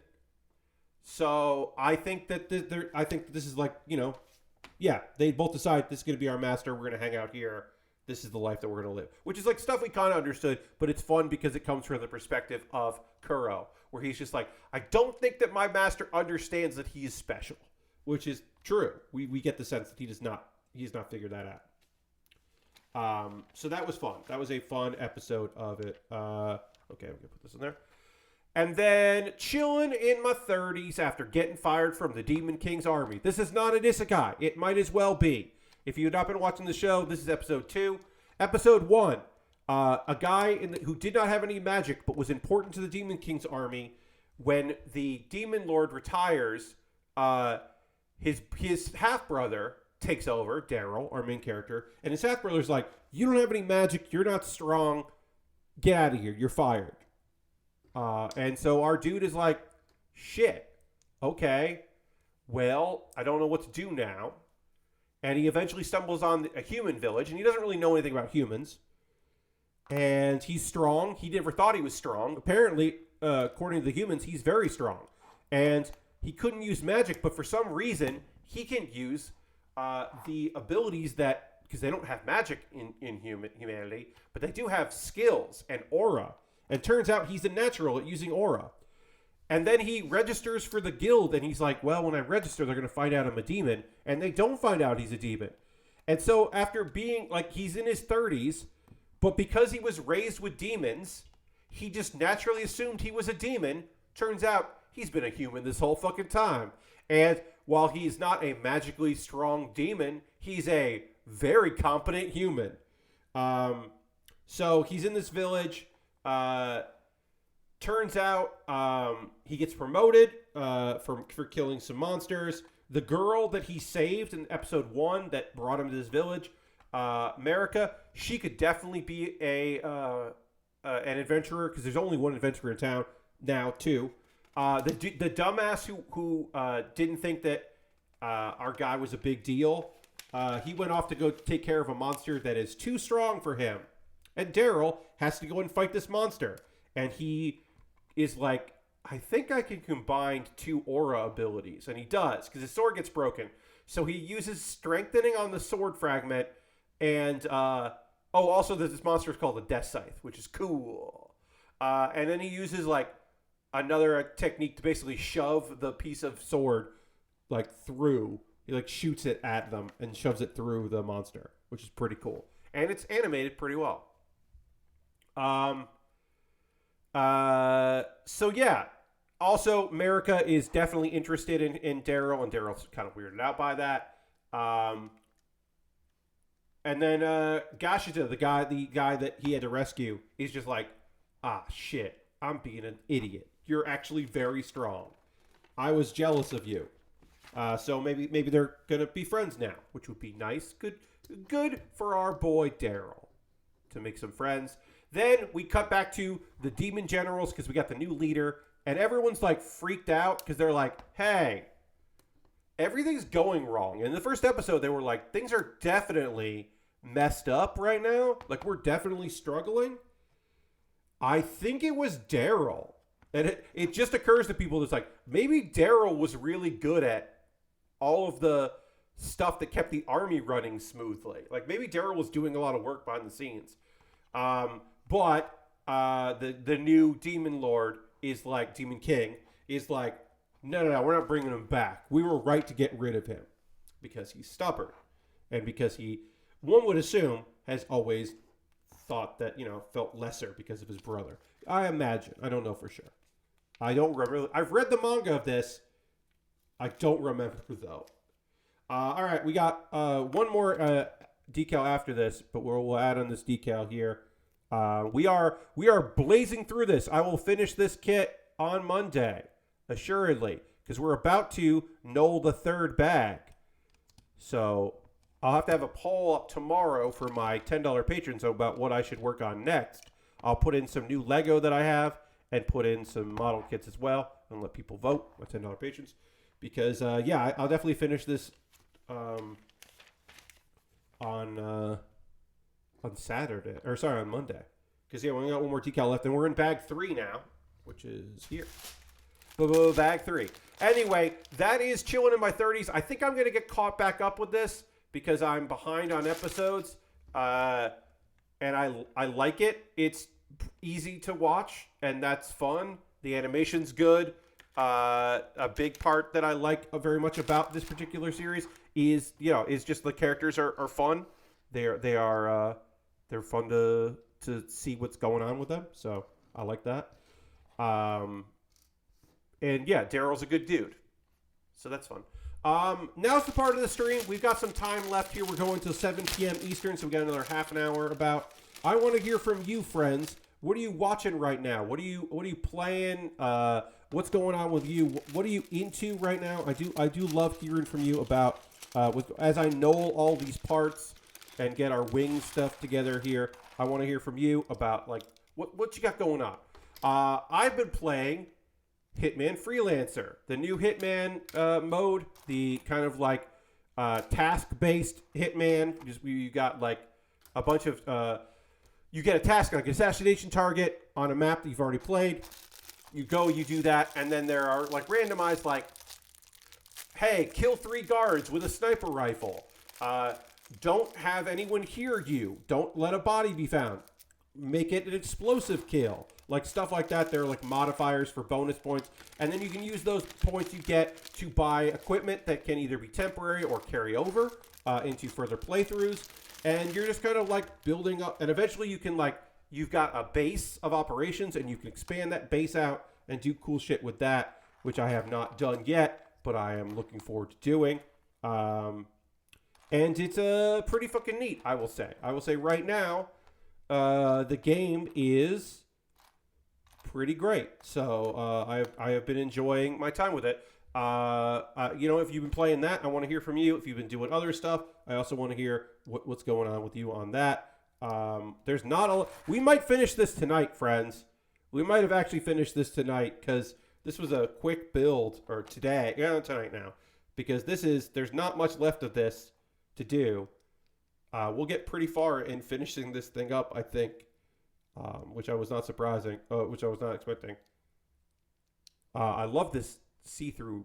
So I think that this is like, they both decide this is going to be our master. We're going to hang out here. This is the life that we're going to live, which is like stuff we kind of understood, but it's fun because it comes from the perspective of Kuro, where he's just like, I don't think that my master understands that he is special, which is true. We get the sense that he's not figured that out. So that was fun. That was a fun episode of it. Okay, I'm going to put this in there. And then chilling in my 30s after getting fired from the Demon King's army. This is not an isekai. It might as well be. If you've not been watching the show, this is episode 2. Episode 1, a guy who did not have any magic but was important to the Demon King's army. When the Demon Lord retires, his half-brother takes over, Daryl, our main character, and his half-brother's like, you don't have any magic, you're not strong, get out of here, you're fired. And so our dude is like, shit, okay, well, I don't know what to do now. And he eventually stumbles on a human village, and he doesn't really know anything about humans. And he's strong. He never thought he was strong. Apparently, according to the humans, he's very strong. And he couldn't use magic, but for some reason, he can use the abilities that, because they don't have magic in humanity, but they do have skills and aura. And turns out he's a natural at using aura. And then he registers for the guild, and he's like, well, when I register, they're going to find out I'm a demon. And they don't find out he's a demon. And so after being, he's in his 30s, but because he was raised with demons, he just naturally assumed he was a demon. Turns out he's been a human this whole fucking time. And while he's not a magically strong demon, he's a very competent human. So he's in this village. Turns out he gets promoted for killing some monsters. The girl that he saved in episode 1 that brought him to this village, Marika, she could definitely be an adventurer, because there's only one adventurer in town now, too. The dumbass who didn't think that our guy was a big deal, he went off to go take care of a monster that is too strong for him. And Daryl has to go and fight this monster. And he is like, I think I can combine 2 aura abilities. And he does, because his sword gets broken. So he uses strengthening on the sword fragment. And, also this monster is called the Death Scythe, which is cool. And then he uses, another technique to basically shove the piece of sword, through. He, shoots it at them and shoves it through the monster, which is pretty cool. And it's animated pretty well. So yeah. Also, Marika is definitely interested in Daryl, and Daryl's kind of weirded out by that. And then Gashita, the guy that he had to rescue, is just like, shit, I'm being an idiot. You're actually very strong. I was jealous of you. So maybe they're gonna be friends now, which would be nice. Good for our boy Daryl to make some friends. Then we cut back to the demon generals, because we got the new leader, and everyone's freaked out because they're like, hey, everything's going wrong. In the first episode, they were like, things are definitely messed up right now. We're definitely struggling. I think it was Daryl. And it just occurs to people that's maybe Daryl was really good at all of the stuff that kept the army running smoothly. Maybe Daryl was doing a lot of work behind the scenes. But the new Demon Lord is Demon King is No, we're not bringing him back. We were right to get rid of him because he's stubborn and because one would assume, has always thought that, felt lesser because of his brother. I imagine. I don't know for sure. I don't remember. I've read the manga of this. I don't remember, though. All right, we got one more decal after this, but we'll add on this decal here. We are blazing through this. I will finish this kit on Monday, assuredly, because we're about to knoll the third bag. So I'll have to have a poll up tomorrow for my $10 patrons about what I should work on next. I'll put in some new Lego that I have and put in some model kits as well and let people vote, my $10 patrons. Because, I'll definitely finish this on Saturday. On Monday. Because, we only got one more decal left. And we're in bag 3 now, which is here. Bag 3. Anyway, that is Chillin' in my 30s. I think I'm going to get caught back up with this because I'm behind on episodes. And I like it. It's easy to watch, and that's fun. The animation's good. A big part that I like very much about this particular series is just the characters are fun. They're fun to see what's going on with them. So I like that. And yeah, Daryl's a good dude. So that's fun. Now's the part of the stream. We've got some time left here. We're going till 7 p.m. Eastern, so we got another half an hour about. I want to hear from you, friends. What are you watching right now? What are you playing? What's going on with you? What are you into right now? I do love hearing from you about as I know all these parts and get our wing stuff together here. I want to hear from you about what you got going on. I've been playing Hitman Freelancer, the new Hitman mode, the kind of task-based Hitman. You got a bunch of you get a task like an assassination target on a map that you've already played. You go, you do that, and then there are randomized hey, kill 3 guards with a sniper rifle. Don't have anyone hear you. Don't let a body be found. Make it an explosive kill. Stuff like that. There are modifiers for bonus points. And then you can use those points you get to buy equipment that can either be temporary or carry over into further playthroughs. And you're just kind of building up. And eventually you can you've got a base of operations and you can expand that base out and do cool shit with that, which I have not done yet, but I am looking forward to doing. And it's pretty fucking neat, I will say. I will say right now, the game is pretty great. So I have been enjoying my time with it. If you've been playing that, I want to hear from you. If you've been doing other stuff, I also want to hear what's going on with you on that. There's not a. We might finish this tonight, friends. We might have actually finished this tonight because this was a quick build, or today. Yeah, tonight now, because there's not much left of this to do. We'll get pretty far in finishing this thing up, I think, which I was not surprising. Which I was not expecting. I love this see-through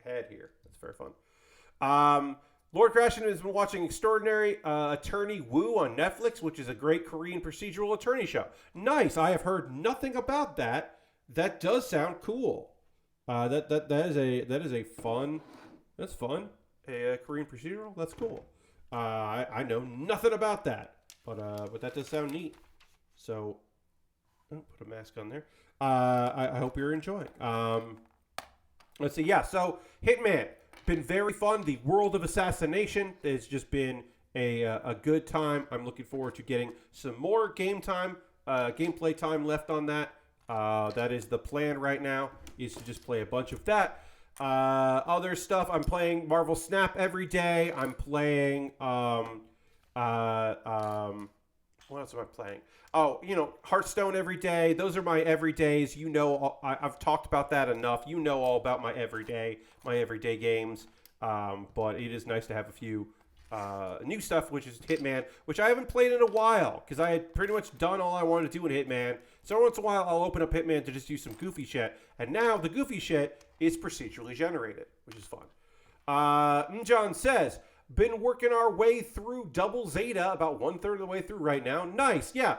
head here. That's very fun. Lord Crashin has been watching Extraordinary Attorney Woo on Netflix, which is a great Korean procedural attorney show. Nice. I have heard nothing about that. That does sound cool. That is a fun. That's fun. A Korean procedural. That's cool. I know nothing about that, but that does sound neat. So, put a mask on there. I hope you're enjoying. Let's see. Yeah. So Hitman. Been very fun. The World of Assassination has just been a good time. I'm looking forward to getting some more gameplay time left on that. That is the plan right now, is to just play a bunch of that. Other stuff, I'm playing Marvel Snap every day. I'm playing what else am I playing? Oh, Hearthstone every day. Those are my everydays. I've talked about that enough. You know all about my everyday games. But it is nice to have a few new stuff, which is Hitman, which I haven't played in a while because I had pretty much done all I wanted to do in Hitman. So once in a while, I'll open up Hitman to just do some goofy shit. And now the goofy shit is procedurally generated, which is fun. John says, been working our way through Double Zeta, about 1/3 of the way through right now. Nice, yeah.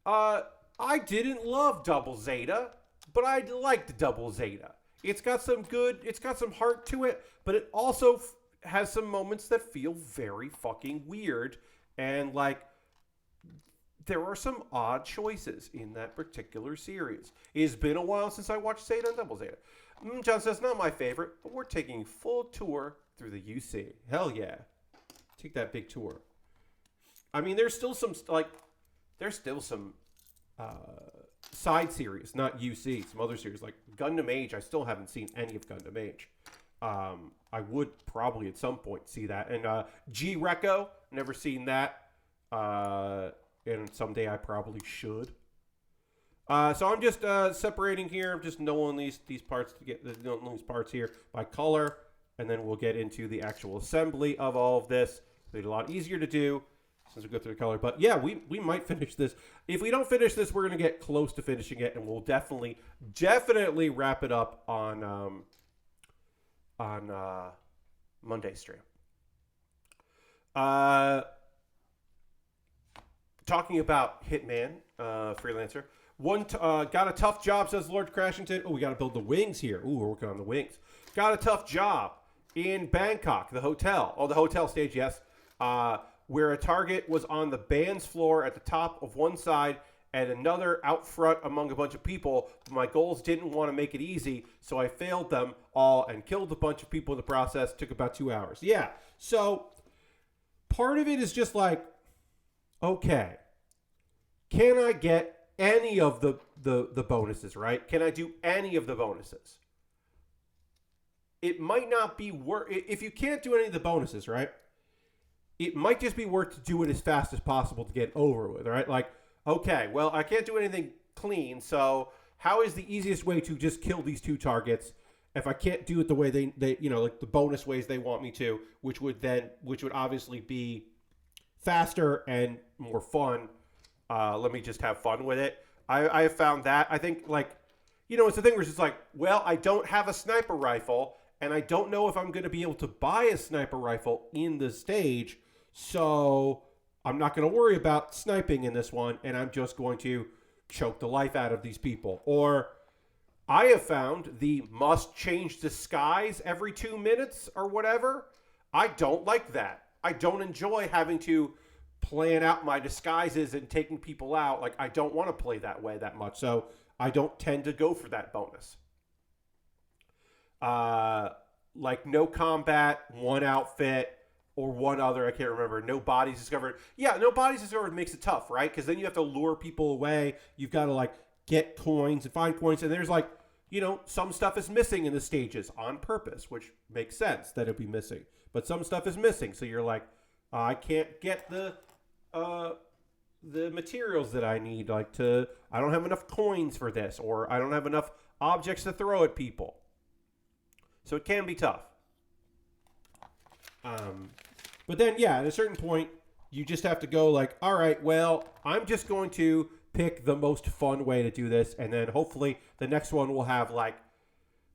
I didn't love Double Zeta, but I liked Double Zeta. It's got some heart to it, but it also has some moments that feel very fucking weird. And, like, there are some odd choices in that particular series. It's been a while since I watched Zeta and Double Zeta. John says, not my favorite, but we're taking full tour through the UC. Hell yeah. Take that big tour. I mean, there's still some side series, not UC, some other series, like Gundam Age. I still haven't seen any of Gundam Age. I would probably at some point see that. And G-Reco, never seen that. And someday I probably should. So I'm just separating here. I'm just knowing these parts to get these parts here by color, and then we'll get into the actual assembly of all of this. It's a lot easier to do since we go through the color. But yeah, we might finish this. If we don't finish this, we're gonna get close to finishing it, and we'll definitely wrap it up on Monday stream. Talking about Hitman, freelancer. Got a tough job, says Lord Crashington. Oh, we got to build the wings here. Ooh, we're working on the wings. Got a tough job in Bangkok, the hotel. Oh, the hotel stage, yes. Where a target was on the band's floor at the top of one side and another out front among a bunch of people. My goals didn't want to make it easy, so I failed them all and killed a bunch of people in the process. Took about 2 hours. Yeah, so part of it is just like, okay, can I get any of the bonuses, right? Can I do any of the bonuses? It might not be worth... If you can't do any of the bonuses, right? It might just be worth to do it as fast as possible to get over with, right? Like, okay, well, I can't do anything clean, so how is the easiest way to just kill these two targets if I can't do it the way they like the bonus ways they want me to, which would obviously be faster and more fun. Let me just have fun with it. I have found that. I think, like, it's the thing where it's just like, well, I don't have a sniper rifle, and I don't know if I'm going to be able to buy a sniper rifle in the stage, so I'm not going to worry about sniping in this one, and I'm just going to choke the life out of these people. Or I have found the must change disguise every 2 minutes or whatever. I don't like that. I don't enjoy having to plan out my disguises and taking people out. Like, I don't want to play that way that much, so I don't tend to go for that bonus. Like, no combat, one outfit, or one other, I can't remember. No bodies discovered. Yeah, no bodies discovered makes it tough, right? Because then you have to lure people away. You've got to, like, get coins and find coins, and there's, like, some stuff is missing in the stages on purpose, which makes sense that it'd be missing. But some stuff is missing, so you're like, I can't get the materials that I need, I don't have enough coins for this, or I don't have enough objects to throw at people. So it can be tough. But then, yeah, at a certain point, you just have to go like, all right, well, I'm just going to pick the most fun way to do this, and then hopefully the next one will have, like,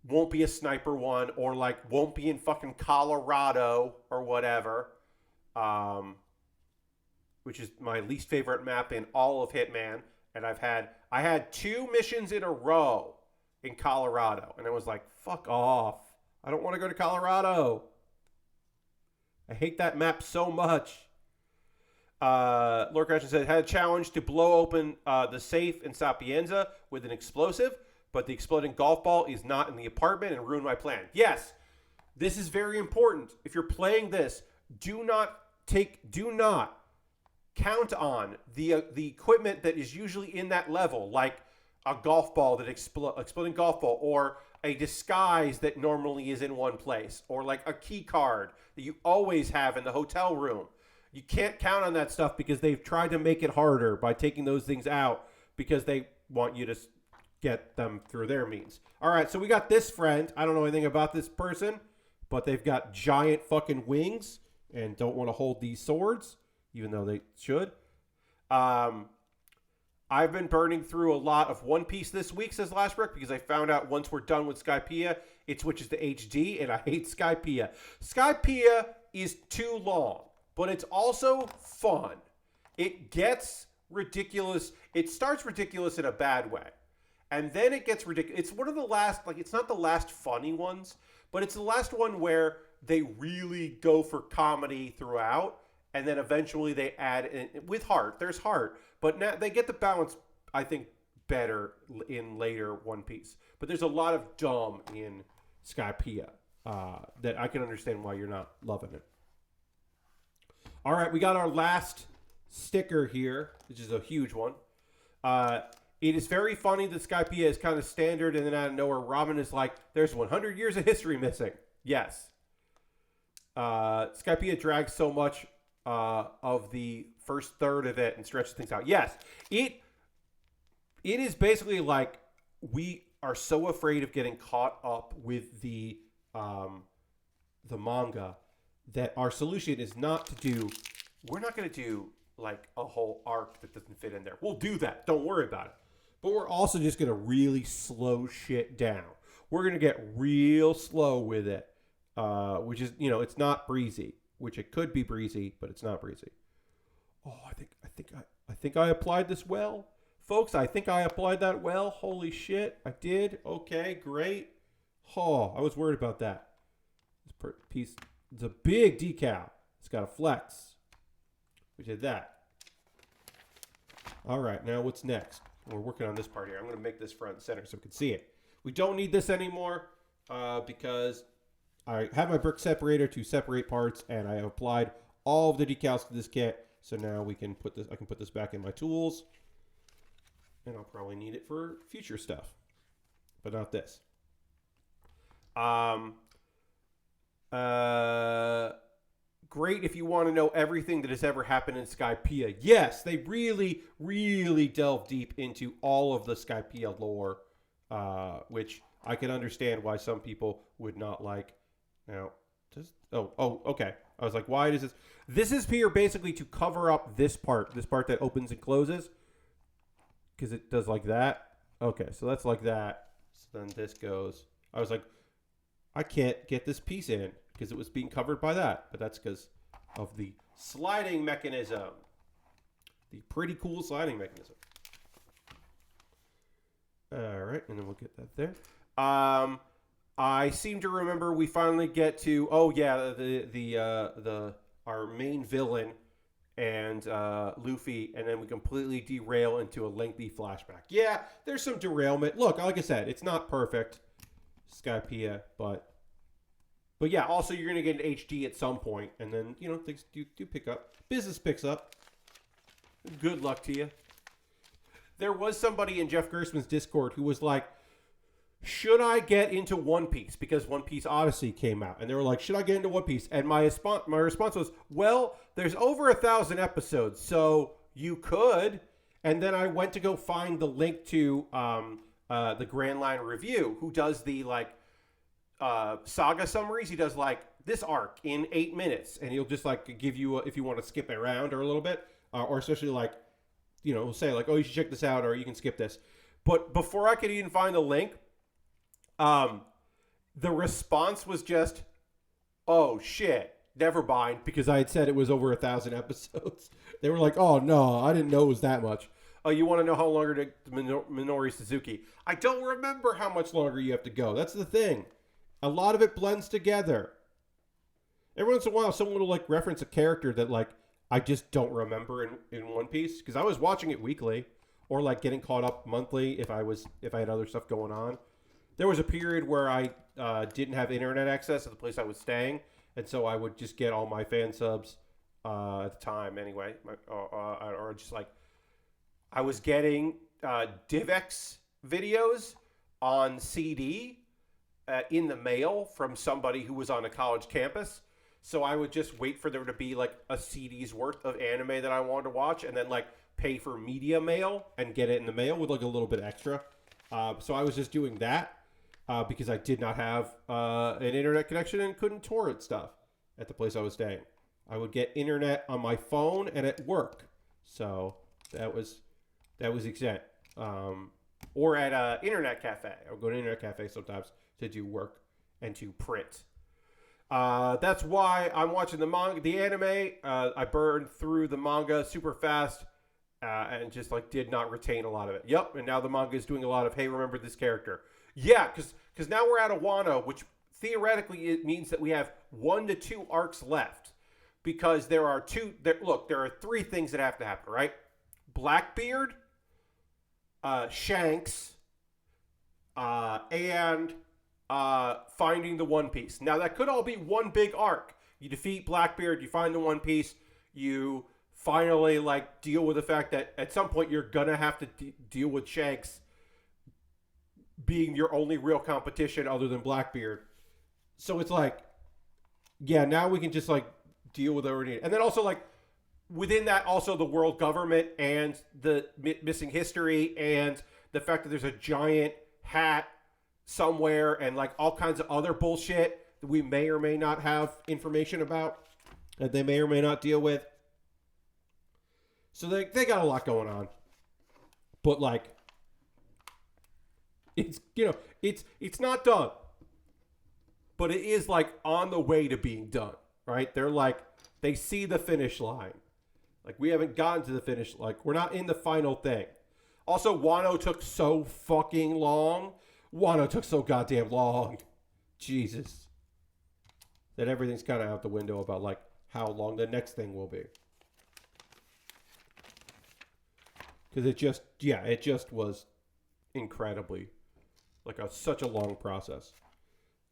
won't be a sniper one, or, like, won't be in fucking Colorado or whatever. Which is my least favorite map in all of Hitman. And I had 2 missions in a row in Colorado. And I was like, fuck off. I don't want to go to Colorado. I hate that map so much. Lord Gretchen said, had a challenge to blow open the safe in Sapienza with an explosive, but the exploding golf ball is not in the apartment and ruined my plan. Yes, this is very important. If you're playing this, do not count on the equipment that is usually in that level, like a golf ball that exploding golf ball, or a disguise that normally is in one place, or like a key card that you always have in the hotel room. You can't count on that stuff because they've tried to make it harder by taking those things out because they want you to get them through their means. All right, so we got this friend. I don't know anything about this person, but they've got giant fucking wings and don't want to hold these swords, even though they should. I've been burning through a lot of One Piece this week, says Lashbrook, because I found out once we're done with Skypiea, it switches to HD, and I hate Skypiea. Skypiea is too long, but it's also fun. It gets ridiculous. It starts ridiculous in a bad way. And then it gets ridiculous. It's one of the last, like, it's not the last funny ones, but it's the last one where they really go for comedy throughout, and then eventually they add in, with heart. There's heart, but now they get the balance, I think, better in later One Piece. But there's a lot of dumb in Skypiea that I can understand why you're not loving it. All right, we got our last sticker here, which is a huge one. It is very funny that Skypiea is kind of standard, and then out of nowhere, Robin is like, there's 100 years of history missing. Yes. Skypiea drags so much of the first third of it and stretches things out. Yes. It is basically like we are so afraid of getting caught up with the manga that our solution is not to do, we're not going to do like a whole arc that doesn't fit in there. We'll do that. Don't worry about it. But we're also just going to really slow shit down. We're going to get real slow with it, which is, it's not breezy, which it could be breezy, but it's not breezy. Oh, I think I applied this well. Folks, I think I applied that well. Holy shit, I did. Okay, great. Oh, I was worried about that. This piece, it's a big decal. It's got a flex. We did that. All right, now what's next? We're working on this part here. I'm going to make this front and center so we can see it. We don't need this anymore because I have my brick separator to separate parts, and I have applied all of the decals to this kit. So now we can put this. I can put this back in my tools, and I'll probably need it for future stuff, but not this. Great if you want to know everything that has ever happened in Skypiea. Yes, they really, really delve deep into all of the Skypiea lore, which I can understand why some people would not like. Now, okay. I was like, why does this? This is here basically to cover up this part that opens and closes, because it does like that. Okay, so that's like that. So then this goes. I was like, I can't get this piece in because it was being covered by that. But that's because of the sliding mechanism. The pretty cool sliding mechanism. All right, and then we'll get that there. I seem to remember we finally get to, our main villain and Luffy, and then we completely derail into a lengthy flashback. Yeah, there's some derailment. Look, like I said, it's not perfect, Skypiea, but yeah, also you're going to get an HD at some point, and then, things do pick up. Business picks up. Good luck to you. There was somebody in Jeff Gerstmann's Discord who was like, should I get into One Piece? Because One Piece Odyssey came out, and they were like, should I get into One Piece? And my response was, well, there's over 1,000 episodes, so you could. And then I went to go find the link to the Grand Line Review, who does the, saga summaries. He does this arc in 8 minutes, and he'll just give you if you want to skip it around or a little bit, or especially say oh, you should check this out, or you can skip this. But before I could even find the link, the response was just, oh shit, never mind, because I had said it was over 1,000 episodes. They were like, oh no, I didn't know it was that much. Oh, you want to know how longer to Minori Suzuki? I don't remember how much longer you have to go. That's the thing. A lot of it blends together. Every once in a while, someone will reference a character that I just don't remember in One Piece, because I was watching it weekly, or getting caught up monthly if I had other stuff going on. There was a period where I didn't have internet access at the place I was staying, and so I would just get all my fan subs at the time anyway, or just I was getting DivX videos on CD in the mail from somebody who was on a college campus. So I would just wait for there to be a CD's worth of anime that I wanted to watch, and then pay for media mail and get it in the mail with a little bit extra. So I was just doing that because I did not have an internet connection and couldn't torrent stuff at the place I was staying. I would get internet on my phone and at work, so that was exempt. Or at an internet cafe. I would go to an internet cafe sometimes to do work and to print. That's why I'm watching the anime. I burned through the manga super fast. and just like did not retain a lot of it. Yep, and now the manga is doing a lot of, hey, remember this character. Yeah, because now we're at a Wano, which theoretically it means that we have 1 to 2 arcs left, because there are there are 3 things that have to happen, right? Blackbeard, Shanks, and finding the One Piece. Now that could all be one big arc. You defeat Blackbeard, you find the One Piece, you finally like deal with the fact that at some point you're gonna have to deal with Shanks being your only real competition other than Blackbeard. So it's like, yeah, now we can just like deal with everything. And then also like within that, also the world government and the missing history and the fact that there's a giant hat somewhere and like all kinds of other bullshit that we may or may not have information about that they may or may not deal with. So they got a lot going on. But like, it's, you know, it's not done. But it is like on the way to being done, right? They're like, they see the finish line. Like we haven't gotten to the finish, like we're not in the final thing. Also, Wano took so fucking long. Wano took so goddamn long. Jesus. That everything's kind of out the window about like how long the next thing will be. Because it just was incredibly, like such a long process.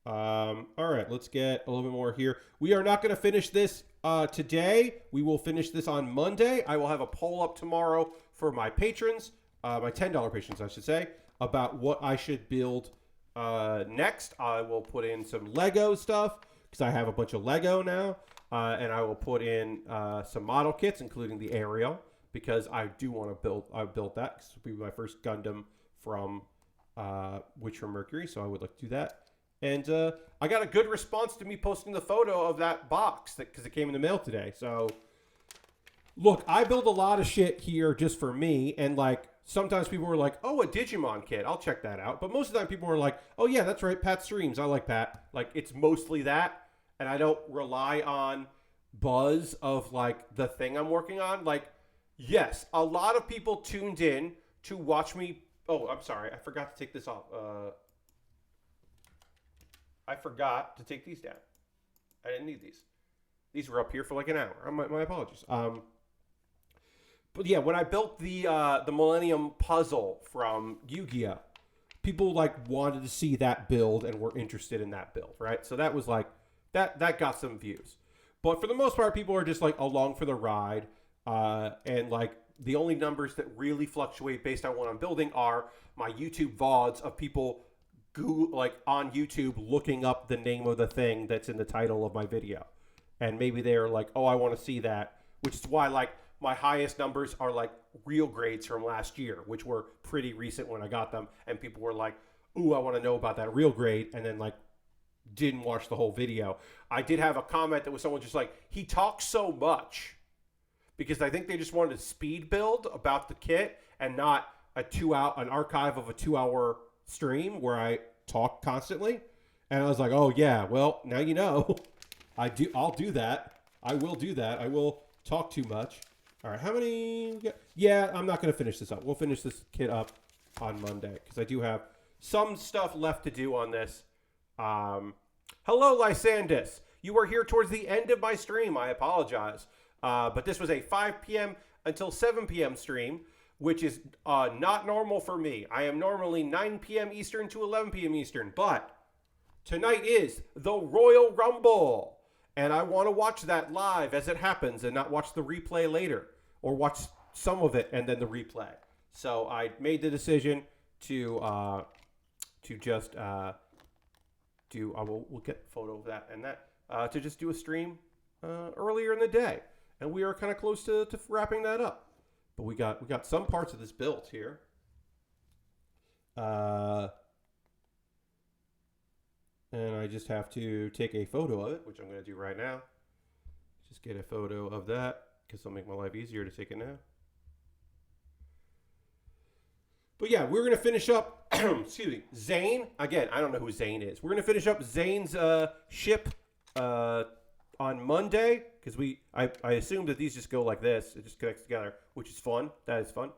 All right, let's get a little bit more here. We are not going to finish this today. We will finish this on Monday. I will have a poll up tomorrow for my patrons, my $10 patrons, I should say, about what I should build next. I will put in some Lego stuff because I have a bunch of Lego now, and I will put in some model kits, including the Ariel, because I do want to build. I built that because it will be my first Gundam from Witch from Mercury, so I would like to do that. And I got a good response to me posting the photo of that box because it came in the mail today. So, look, I build a lot of shit here just for me. And, like, sometimes people were like, oh, a Digimon kit. I'll check that out. But most of the time people were like, oh, yeah, that's right. Pat streams. I like Pat. Like, it's mostly that. And I don't rely on buzz of, like, the thing I'm working on. Like, yes, a lot of people tuned in to watch me. Oh, I'm sorry. I forgot to take this off. I forgot to take these down. I didn't need these. These were up here for like an hour. My apologies. But yeah, when I built the Millennium Puzzle from Yu-Gi-Oh, people like wanted to see that build and were interested in that build, right? So that was like that got some views. But for the most part, people are just like along for the ride, and like the only numbers that really fluctuate based on what I'm building are my YouTube VODs of people like on YouTube looking up the name of the thing that's in the title of my video. And maybe they're like, oh, I want to see that, which is why like my highest numbers are like real grades from last year, which were pretty recent when I got them. And people were like, ooh, I want to know about that real grade. And then like didn't watch the whole video. I did have a comment that was someone just like, he talks so much, because I think they just wanted a speed build about the kit and not an archive of a 2-hour stream where I talk constantly. And I was like, oh yeah, well, now you know. I'll do that. I will do that. I will talk too much. All right, how many? Yeah, I'm not going to finish this up. We'll finish this kit up on Monday because I do have some stuff left to do on this. Hello, Lysandus. You are here towards the end of my stream. I apologize. But this was a 5 p.m. until 7 p.m. stream, which is not normal for me. I am normally 9 p.m. Eastern to 11 p.m. Eastern, but tonight is the Royal Rumble, and I want to watch that live as it happens and not watch the replay later, or watch some of it and then the replay. So I made the decision to just do. We'll get a photo of that and that to just do a stream earlier in the day, and we are kind of close to wrapping that up. But we got some parts of this built here. And I just have to take a photo of it, which I'm going to do right now. Just get a photo of that, because it'll make my life easier to take it now. But yeah, we're going to finish up, excuse me, Zane. Again, I don't know who Zane is. We're going to finish up Zane's ship on Monday, because I assume that these just go like this. It just connects together, which is fun. That is fun.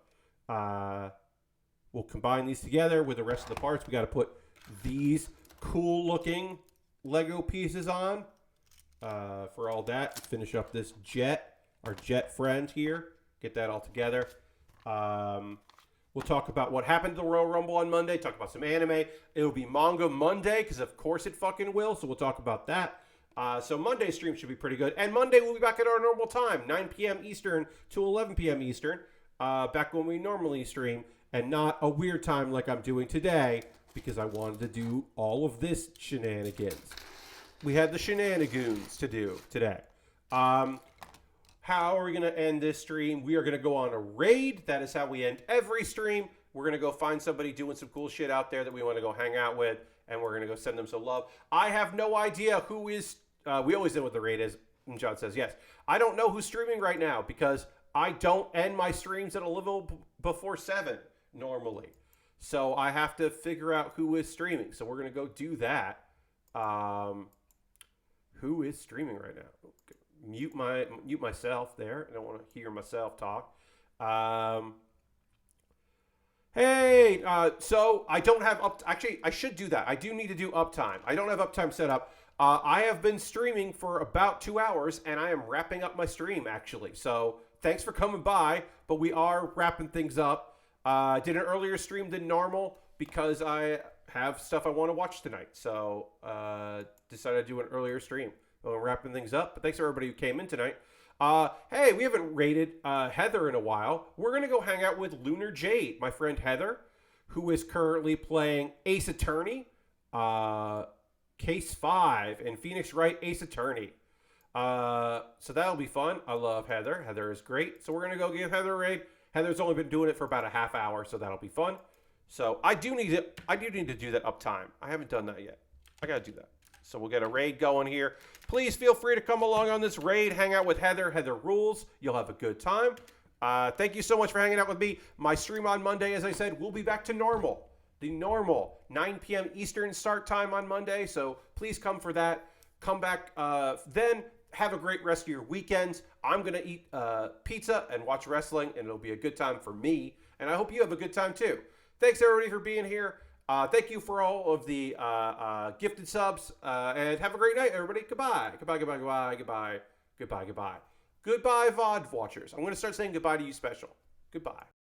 We'll combine these together with the rest of the parts. We got to put these cool looking Lego pieces on for all that. Finish up this jet, our jet friend here. Get that all together. We'll talk about what happened to the Royal Rumble on Monday. Talk about some anime. It'll be Manga Monday, because of course it fucking will. So we'll talk about that. So Monday's stream should be pretty good. And Monday we'll be back at our normal time, 9 p.m. Eastern to 11 p.m. Eastern. Back when we normally stream. And not a weird time like I'm doing today, because I wanted to do all of this shenanigans. We had the shenanigans to do today. How are we going to end this stream? We are going to go on a raid. That is how we end every stream. We're going to go find somebody doing some cool shit out there that we want to go hang out with, and we're going to go send them some love. I have no idea who is... we always know what the raid is, and John says yes. I don't know who's streaming right now, because I don't end my streams at a little before 7 normally. So I have to figure out who is streaming. So we're going to go do that. Who is streaming right now? Mute myself there. I don't want to hear myself talk. Hey, so I don't have actually, I should do that. I do need to do uptime. I don't have uptime set up. I have been streaming for about 2 hours, and I am wrapping up my stream, actually. So thanks for coming by, but we are wrapping things up. Did an earlier stream than normal because I have stuff I want to watch tonight. So decided to do an earlier stream. We're wrapping things up. But thanks to everybody who came in tonight. Hey, we haven't rated Heather in a while. We're going to go hang out with Lunar Jade, my friend Heather, who is currently playing Ace Attorney, Case 5, and Phoenix Wright Ace Attorney. So that'll be fun. I love Heather. Heather is great. So we're going to go give Heather a raid. Heather's only been doing it for about a half hour, so that'll be fun. So I do need to do that uptime. I haven't done that yet. I got to do that. So we'll get a raid going here. Please feel free to come along on this raid. Hang out with Heather. Heather rules. You'll have a good time. Thank you so much for hanging out with me. My stream on Monday, as I said, will be back to normal. The normal 9 p.m. Eastern start time on Monday. So please come for that. Come back then. Have a great rest of your weekends. I'm going to eat pizza and watch wrestling, and it'll be a good time for me. And I hope you have a good time, too. Thanks, everybody, for being here. Thank you for all of the gifted subs. And have a great night, everybody. Goodbye. Goodbye, goodbye, goodbye, goodbye. Goodbye, goodbye. Goodbye, VOD watchers. I'm going to start saying goodbye to you special. Goodbye.